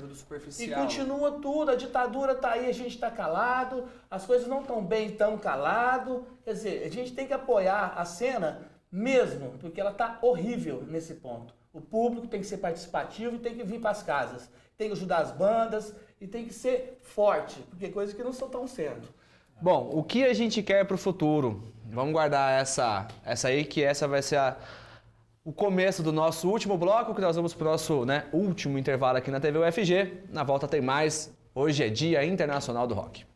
E continua tudo. A ditadura está aí, a gente está calado. As coisas não estão bem, estão calado. Quer dizer, a gente tem que apoiar a cena mesmo, porque ela está horrível nesse ponto. O público tem que ser participativo e tem que vir para as casas. Tem que ajudar as bandas e tem que ser forte, porque coisas que não estão sendo. Bom, o que a gente quer para o futuro? Vamos guardar essa aí, que essa vai ser o começo do nosso último bloco, que nós vamos para o nosso último intervalo aqui na TV UFG. Na volta tem mais. Hoje é Dia Internacional do Rock.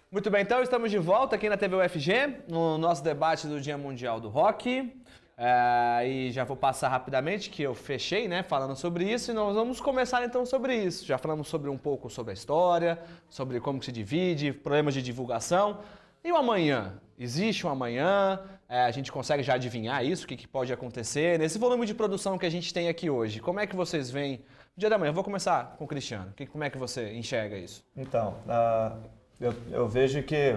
Muito bem, então estamos de volta aqui na TV UFG, no nosso debate do Dia Mundial do Rock. E já vou passar rapidamente, que eu fechei, falando sobre isso, e nós vamos começar então sobre isso. Já falamos um pouco sobre a história, sobre como se divide, problemas de divulgação. E o amanhã? Existe um amanhã? A gente consegue já adivinhar isso, o que pode acontecer? Nesse volume de produção que a gente tem aqui hoje, como é que vocês veem o dia da manhã? Eu vou começar com o Cristiano. Como é que você enxerga isso? Então, eu vejo que,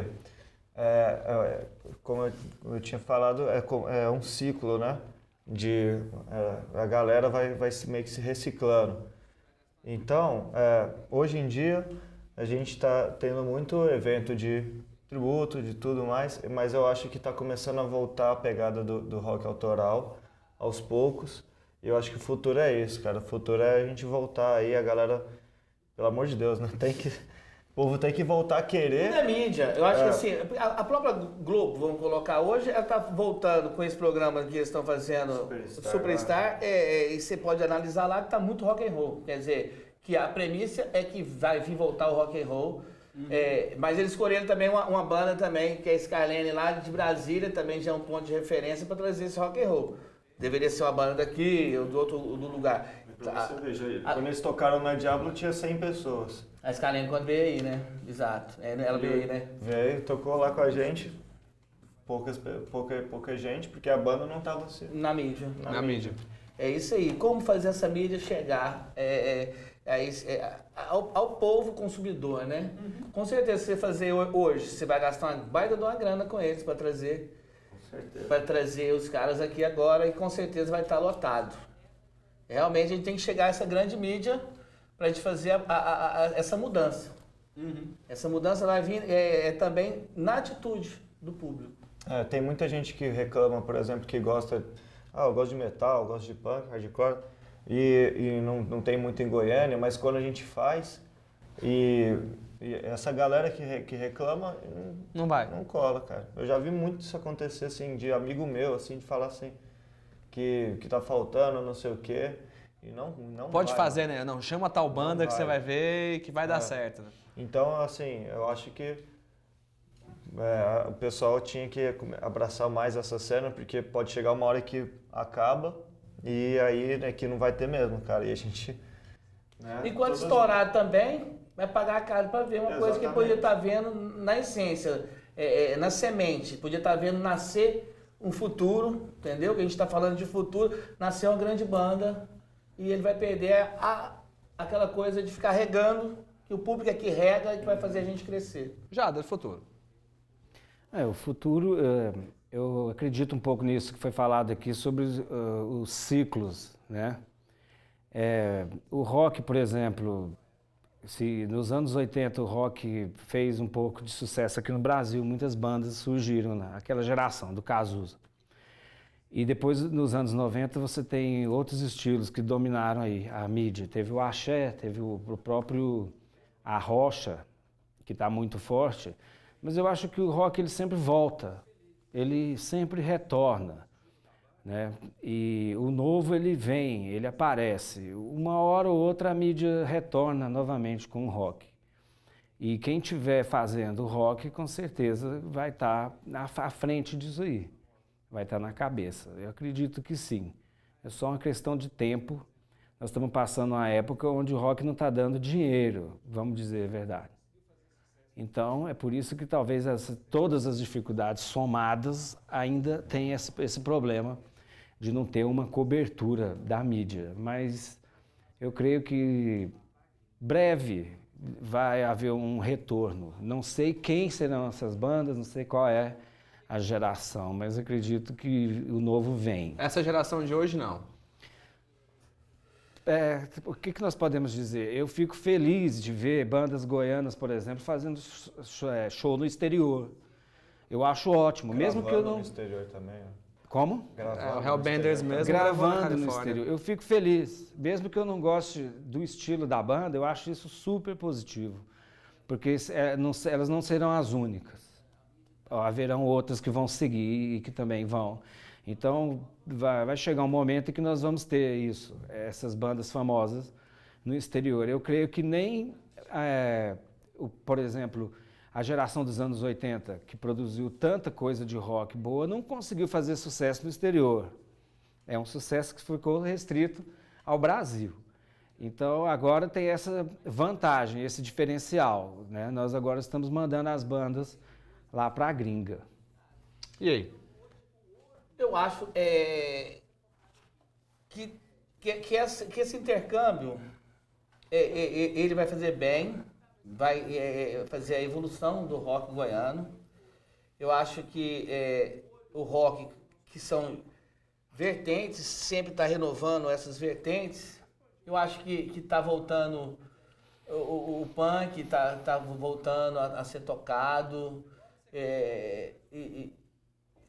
como eu tinha falado, é um ciclo, né? A galera vai meio que se reciclando. Então, hoje em dia, a gente está tendo muito evento de tributo, de tudo mais, mas eu acho que está começando a voltar a pegada do rock autoral, aos poucos. E eu acho que o futuro é isso, cara. O futuro é a gente voltar aí, a galera, pelo amor de Deus, né? O povo tem que voltar a querer. E na mídia, eu acho que assim, a própria Globo, vamos colocar hoje, ela está voltando com esse programa que eles estão fazendo, Superstar, e você pode analisar lá que está muito rock and roll. Quer dizer, que a premissa é que vai vir voltar o rock and roll, mas eles escolheram também uma banda também, que é a Skyline lá de Brasília, também já é um ponto de referência para trazer esse rock and roll. Deveria ser uma banda daqui ou do lugar. Pra você ver, quando eles tocaram na Diablo tinha 100 pessoas. A Skyline quando veio aí, né? Exato. Ela veio aí, né? Veio, tocou lá com a gente, pouca gente, porque a banda não estava assim. Na mídia. Na mídia. É isso aí. Como fazer essa mídia chegar ao povo consumidor, né? Com certeza, se você fazer hoje, você vai gastar uma baita de uma grana com eles para trazer os caras aqui agora e com certeza vai estar lotado. Realmente a gente tem que chegar a essa grande mídia para a gente fazer essa mudança. Essa mudança vai vir também na atitude do público. Tem muita gente que reclama, por exemplo, que gosta... eu gosto de metal, eu gosto de punk, hardcore, e não tem muito em Goiânia, mas quando a gente faz, e essa galera que reclama, não cola, cara. Eu já vi muito isso acontecer, assim, de amigo meu, assim, de falar assim, que tá faltando, não sei o quê, e não pode vai, fazer, né? Não, chama tal banda que você vai ver que vai dar certo. Né? Então, assim, eu acho que o pessoal tinha que abraçar mais essa cena, porque pode chegar uma hora que acaba e aí que não vai ter mesmo, cara. E a gente Né? E quando Todas- estourar também, vai pagar caro para ver uma coisa que Exatamente. podia estar vendo na essência, na semente. Podia estar vendo nascer um futuro, entendeu? Que a gente está falando de futuro, nascer uma grande banda e ele vai perder aquela coisa de ficar regando, que o público é que rega e que vai fazer a gente crescer. Já, do futuro. O futuro, eu acredito um pouco nisso que foi falado aqui sobre os ciclos, né? O rock, por exemplo, se nos anos 80 o rock fez um pouco de sucesso aqui no Brasil, muitas bandas surgiram naquela geração do Cazuza. E depois, nos anos 90, você tem outros estilos que dominaram aí a mídia. Teve o axé, teve o próprio a rocha, que está muito forte. Mas eu acho que o rock ele sempre volta, ele sempre retorna, né? E o novo ele vem, ele aparece. Uma hora ou outra a mídia retorna novamente com o rock. E quem estiver fazendo rock, com certeza vai estar à frente disso aí, vai estar na cabeça. Eu acredito que sim. É só uma questão de tempo. Nós estamos passando uma época onde o rock não está dando dinheiro, vamos dizer a verdade. Então, é por isso que talvez todas as dificuldades somadas ainda tem esse problema de não ter uma cobertura da mídia. Mas eu creio que breve vai haver um retorno. Não sei quem serão essas bandas, não sei qual é a geração, mas acredito que o novo vem. Essa geração de hoje, não. O que nós podemos dizer? Eu fico feliz de ver bandas goianas, por exemplo, fazendo show no exterior. Eu acho ótimo, mesmo que eu Gravando não... no exterior também, né? Como? O Hellbenders mesmo gravou na Gravando no Califórnia. exterior. Eu fico feliz. Mesmo que eu não goste do estilo da banda, eu acho isso super positivo. Porque elas não serão as únicas. Haverão outras que vão seguir e que também vão. Então, vai chegar um momento em que nós vamos ter isso, essas bandas famosas no exterior. Eu creio que nem, por exemplo, a geração dos anos 80, que produziu tanta coisa de rock boa, não conseguiu fazer sucesso no exterior. É um sucesso que ficou restrito ao Brasil. Então, agora tem essa vantagem, esse diferencial, né? Nós agora estamos mandando as bandas lá para a gringa. E aí? Eu acho que esse intercâmbio ele vai fazer bem, vai fazer a evolução do rock goiano. Eu acho que o rock, que são vertentes, sempre está renovando essas vertentes. Eu acho que está voltando o punk, está voltando a ser tocado.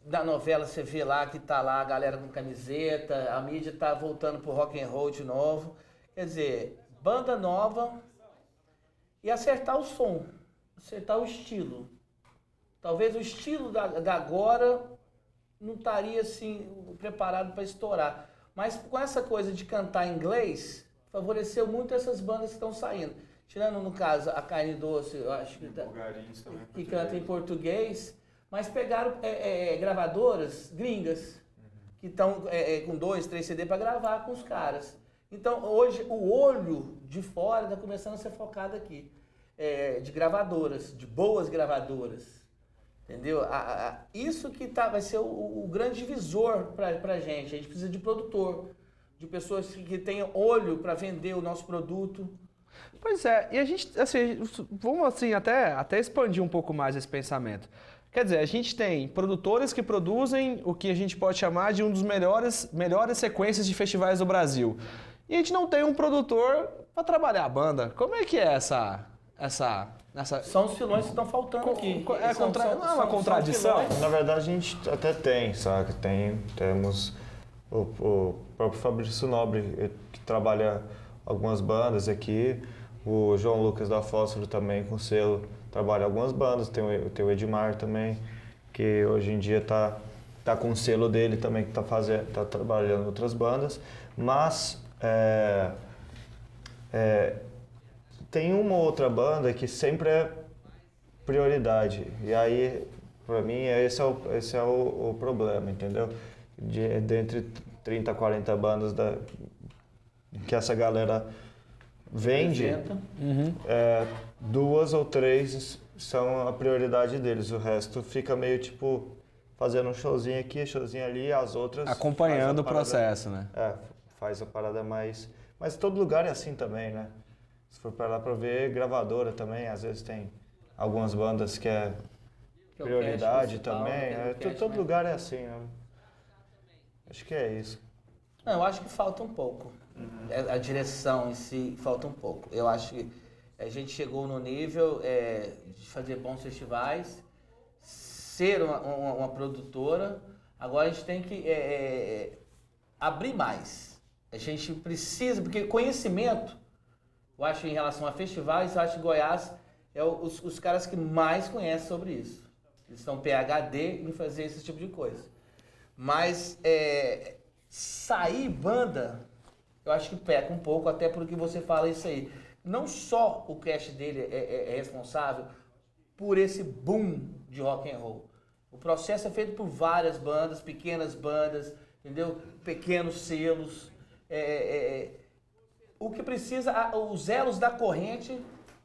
Da novela você vê lá que tá lá a galera com camiseta, a mídia tá voltando pro rock and roll de novo. Quer dizer, banda nova e acertar o som, acertar o estilo. Talvez o estilo da agora não estaria assim preparado para estourar. Mas com essa coisa de cantar em inglês, favoreceu muito essas bandas que estão saindo. Tirando, no caso, a Carne Doce, eu acho que canta em português. Mas pegaram gravadoras gringas, que estão com 2, 3 CD para gravar com os caras. Então, hoje, o olho de fora está começando a ser focado aqui. De gravadoras, de boas gravadoras. Entendeu? Isso que vai ser o grande divisor para a gente. A gente precisa de produtor, de pessoas que tenham olho para vender o nosso produto. Pois é, e a gente, assim, vamos assim, até expandir um pouco mais esse pensamento. Quer dizer, a gente tem produtores que produzem o que a gente pode chamar de um dos melhores sequências de festivais do Brasil. E a gente não tem um produtor para trabalhar a banda. Como é que é essa... São os filões que estão faltando aqui. Não é uma contradição? Na verdade, a gente até tem, sabe? Temos o próprio Fabrício Nobre, que trabalha algumas bandas aqui. O João Lucas da Fósforo também, com selo, trabalha algumas bandas. Tem o Edmar também, que hoje em dia tá com o selo dele também, que tá trabalhando em outras bandas. Mas tem uma outra banda que sempre é prioridade. E aí, para mim, esse é o problema, entendeu? Dentre 30, 40 bandas que essa galera vende, duas ou três são a prioridade deles. O resto fica meio tipo fazendo um showzinho aqui, showzinho ali, as outras... Acompanhando o processo, né? Faz a parada mais... Mas todo lugar é assim também, né? Se for para lá para ver, gravadora também, às vezes tem algumas bandas que é prioridade também. Todo lugar é assim, né? Acho que é isso. Não, eu acho que falta um pouco. A direção em si falta um pouco. Eu acho que a gente chegou no nível de fazer bons festivais, ser uma produtora. Agora a gente tem que abrir mais. A gente precisa, porque conhecimento, eu acho em relação a festivais, eu acho que Goiás é os caras que mais conhecem sobre isso. Eles são PhD em fazer esse tipo de coisa. Mas sair banda, eu acho que peca um pouco, até porque você fala isso aí. Não só o cast dele é responsável por esse boom de rock and roll. O processo é feito por várias bandas, pequenas bandas, entendeu? Pequenos selos. O que precisa, os elos da corrente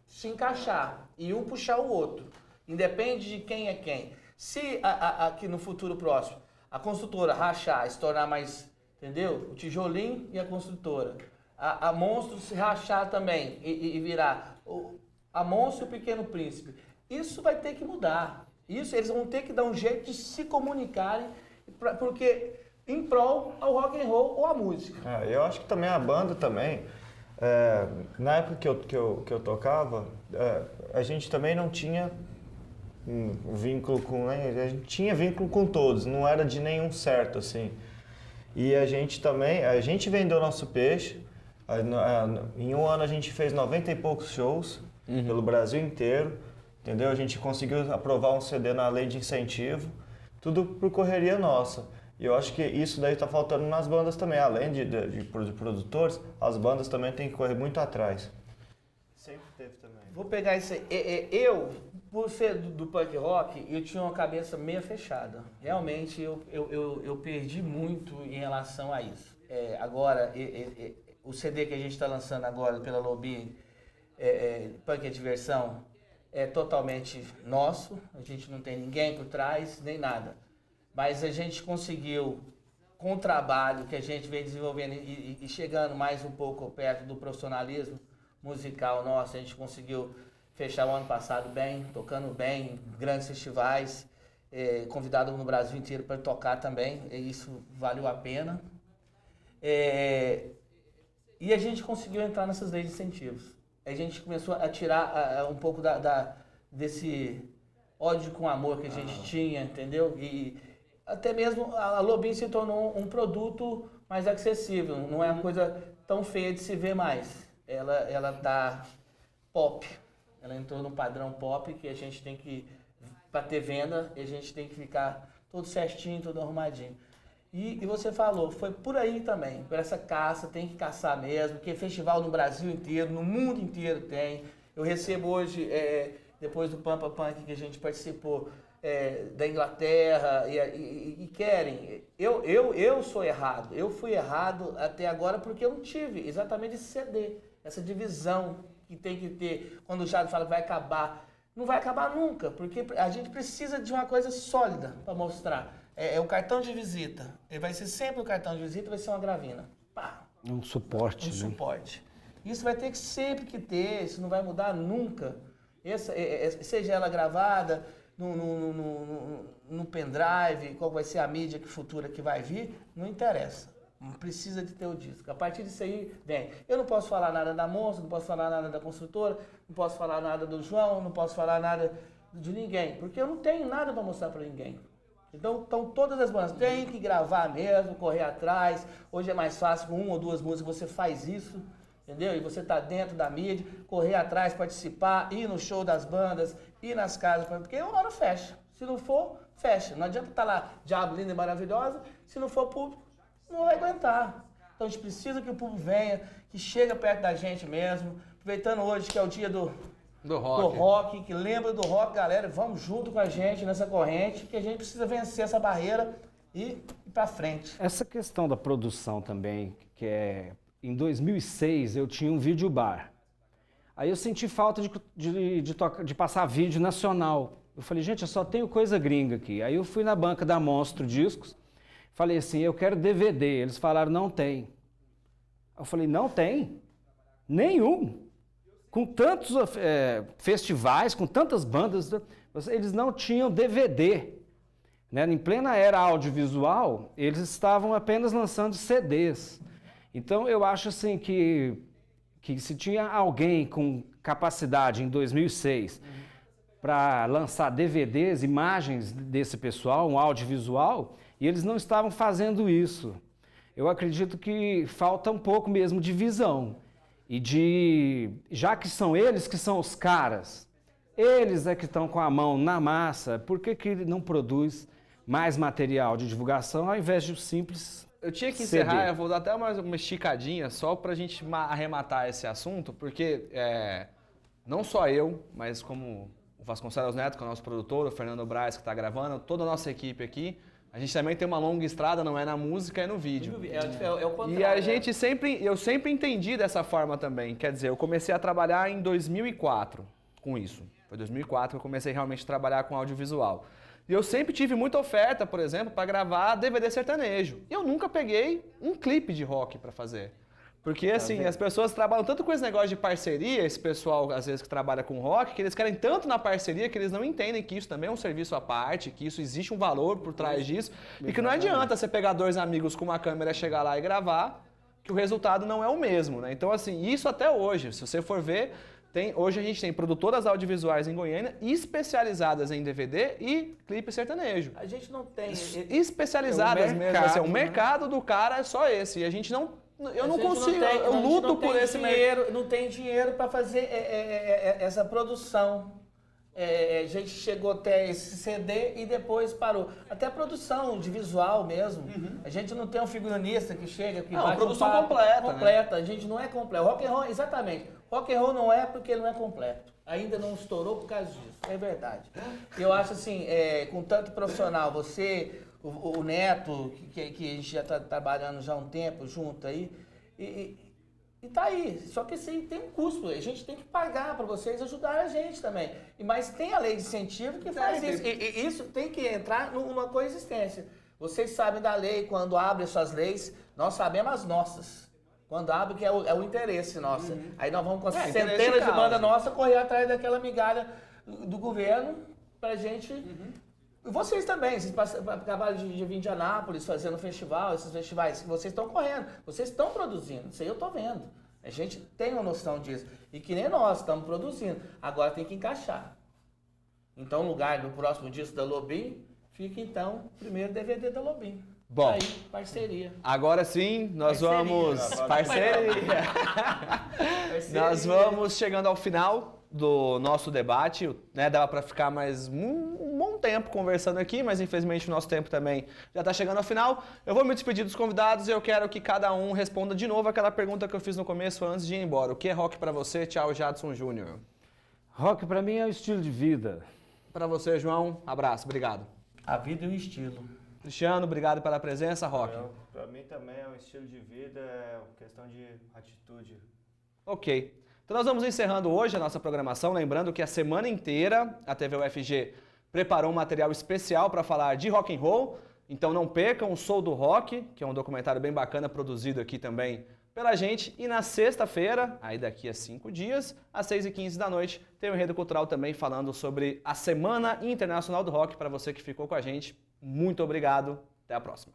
se encaixar e um puxar o outro. Independe de quem é quem. Se aqui no futuro próximo a construtora rachar, se tornar mais, entendeu? O tijolinho e a construtora. A Monstro se rachar também e virar a Monstro e o Pequeno Príncipe. Isso vai ter que mudar. Isso eles vão ter que dar um jeito de se comunicarem, porque em prol ao rock and roll ou à música. Eu acho que também a banda também, na época que eu tocava, a gente também não tinha um vínculo com... A gente tinha vínculo com todos, não era de nenhum certo, assim. E a gente vendeu nosso peixe. Em um ano a gente fez 90 e poucos shows pelo Brasil inteiro, entendeu? A gente conseguiu aprovar um CD na lei de incentivo, tudo por correria nossa. E eu acho que isso daí está faltando nas bandas também, além de produtores, as bandas também têm que correr muito atrás. Sempre teve também. Vou pegar isso aí. Eu, por ser do punk rock, eu tinha uma cabeça meio fechada. Realmente eu perdi muito em relação a isso. Agora, o CD que a gente está lançando agora pela Lobby, Punk é Diversão, é totalmente nosso. A gente não tem ninguém por trás, nem nada. Mas a gente conseguiu, com o trabalho que a gente vem desenvolvendo e chegando mais um pouco perto do profissionalismo musical nosso, a gente conseguiu fechar o ano passado bem, tocando bem, grandes festivais, convidado no Brasil inteiro para tocar também, e isso valeu a pena. E a gente conseguiu entrar nessas leis de incentivos. A gente começou a tirar um pouco desse ódio com amor que a gente tinha, entendeu? E até mesmo a Lobby se tornou um produto mais acessível, não é uma coisa tão feia de se ver mais. Ela tá pop, ela entrou no padrão pop que a gente tem que, para ter venda, a gente tem que ficar todo certinho, todo arrumadinho. E você falou, foi por aí também, por essa caça, tem que caçar mesmo, porque festival no Brasil inteiro, no mundo inteiro tem. Eu recebo hoje, depois do Pampa Punk que a gente participou, da Inglaterra, e querem. Eu sou errado, eu fui errado até agora porque eu não tive exatamente esse CD, essa divisão que tem que ter. Quando o Jado fala que vai acabar, não vai acabar nunca, porque a gente precisa de uma coisa sólida para mostrar. O cartão de visita, ele vai ser sempre o cartão de visita, vai ser uma gravina. Pá. Um suporte, Um suporte. Isso vai ter que sempre que ter, isso não vai mudar nunca. Seja ela gravada no pendrive, qual vai ser a mídia futura que vai vir, não interessa. Não precisa de ter o disco. A partir disso aí, vem. Eu não posso falar nada da Monstro, não posso falar nada da construtora, não posso falar nada do João, não posso falar nada de ninguém, porque eu não tenho nada para mostrar para ninguém. Então todas as bandas têm que gravar mesmo, correr atrás. Hoje é mais fácil, com uma ou duas músicas você faz isso, entendeu? E você tá dentro da mídia, correr atrás, participar, ir no show das bandas, ir nas casas, porque uma hora fecha. Se não for, fecha. Não adianta estar lá, Diabo Linda e Maravilhosa, se não for público, não vai aguentar. Então a gente precisa que o público venha, que chegue perto da gente mesmo. Aproveitando hoje que é o dia do rock, que lembra do rock, galera, vamos junto com a gente nessa corrente, que a gente precisa vencer essa barreira e ir pra frente. Essa questão da produção também, em 2006 eu tinha um videobar, Aí eu senti falta de passar vídeo nacional. Eu falei, gente, eu só tenho coisa gringa aqui. Aí eu fui na banca da Monstro Discos, falei assim, eu quero DVD. Eles falaram, não tem. Eu falei, não tem? Nenhum. Com tantos festivais, com tantas bandas, eles não tinham DVD. Né? Em plena era audiovisual, eles estavam apenas lançando CDs. Então, eu acho assim que se tinha alguém com capacidade em 2006 para lançar DVDs, imagens desse pessoal, um audiovisual, e eles não estavam fazendo isso. Eu acredito que falta um pouco mesmo de visão. Já que são eles que são os caras, eles é que estão com a mão na massa, por que ele não produz mais material de divulgação ao invés de um simples Eu tinha que CD. encerrar, eu vou dar até uma esticadinha só pra gente arrematar esse assunto, porque não só eu, mas como o Vasconcelos Neto, que é o nosso produtor, o Fernando Braz, que está gravando, toda a nossa equipe aqui, a gente também tem uma longa estrada, não é na música, é no vídeo. É o contrário. E a gente eu sempre entendi dessa forma também. Quer dizer, eu comecei a trabalhar em 2004 com isso. Foi 2004 que eu comecei realmente a trabalhar com audiovisual. E eu sempre tive muita oferta, por exemplo, para gravar DVD sertanejo. E eu nunca peguei um clipe de rock para fazer. Porque, assim, as pessoas trabalham tanto com esse negócio de parceria, esse pessoal, às vezes, que trabalha com rock, que eles querem tanto na parceria que eles não entendem que isso também é um serviço à parte, que isso existe um valor por trás disso, e que não adianta você pegar dois amigos com uma câmera, chegar lá e gravar, que o resultado não é o mesmo, né? Então, assim, isso até hoje, se você for ver, hoje a gente tem produtoras audiovisuais em Goiânia especializadas em DVD e clipe sertanejo. A gente não tem... Especializadas mesmo, assim, o mercado do cara é só esse, e a gente não... Eu não consigo, eu luto por esse dinheiro. Não tem dinheiro para fazer essa produção. A gente chegou até esse CD e depois parou. Até a produção de visual mesmo. A gente não tem um figurinista que chega, que bate produção um papo completa. Né? A gente não é completo. Rock and roll, exatamente. Rock and roll não é porque ele não é completo. Ainda não estourou por causa disso. É verdade. Eu acho assim, com tanto profissional, você... O Neto, que a gente já está trabalhando já há um tempo junto aí, e tá aí. Só que assim, tem um custo, a gente tem que pagar para vocês ajudar a gente também. Mas tem a lei de incentivo que faz isso. E isso tem que entrar numa coexistência. Vocês sabem da lei, quando abrem suas leis, nós sabemos as nossas. Quando abre, que é o interesse nosso. Aí nós vamos com centenas de bandas nossas correr atrás daquela migalha do governo pra gente... Vocês também, vocês acabaram de vir de Anápolis fazendo festival, esses festivais, vocês estão correndo, vocês estão produzindo, isso aí eu estou vendo. A gente tem uma noção disso. E que nem nós estamos produzindo. Agora tem que encaixar. Então, no lugar do próximo disco da Lobim, fica então o primeiro DVD da Lobim. Bom, aí, parceria. Agora sim, nós vamos... Parceria! Nós vamos chegando ao final do nosso debate, né? Dava para ficar mais um bom tempo conversando aqui, mas infelizmente o nosso tempo também já está chegando ao final. Eu vou me despedir dos convidados e eu quero que cada um responda de novo aquela pergunta que eu fiz no começo antes de ir embora. O que é rock para você? Tchau, Jadson Júnior. Rock para mim é o estilo de vida. Para você, João, abraço, obrigado. A vida e o estilo. Cristiano, obrigado pela presença, Rock. Para mim também é um estilo de vida, é questão de atitude. Ok. Então nós vamos encerrando hoje a nossa programação, lembrando que a semana inteira a TV UFG preparou um material especial para falar de rock and roll, então não percam o Sou do Rock, que é um documentário bem bacana produzido aqui também pela gente, e na sexta-feira, aí daqui a 5 dias, às 6h15 da noite, tem o Enredo Cultural também falando sobre a Semana Internacional do Rock. Para você que ficou com a gente, muito obrigado, até a próxima.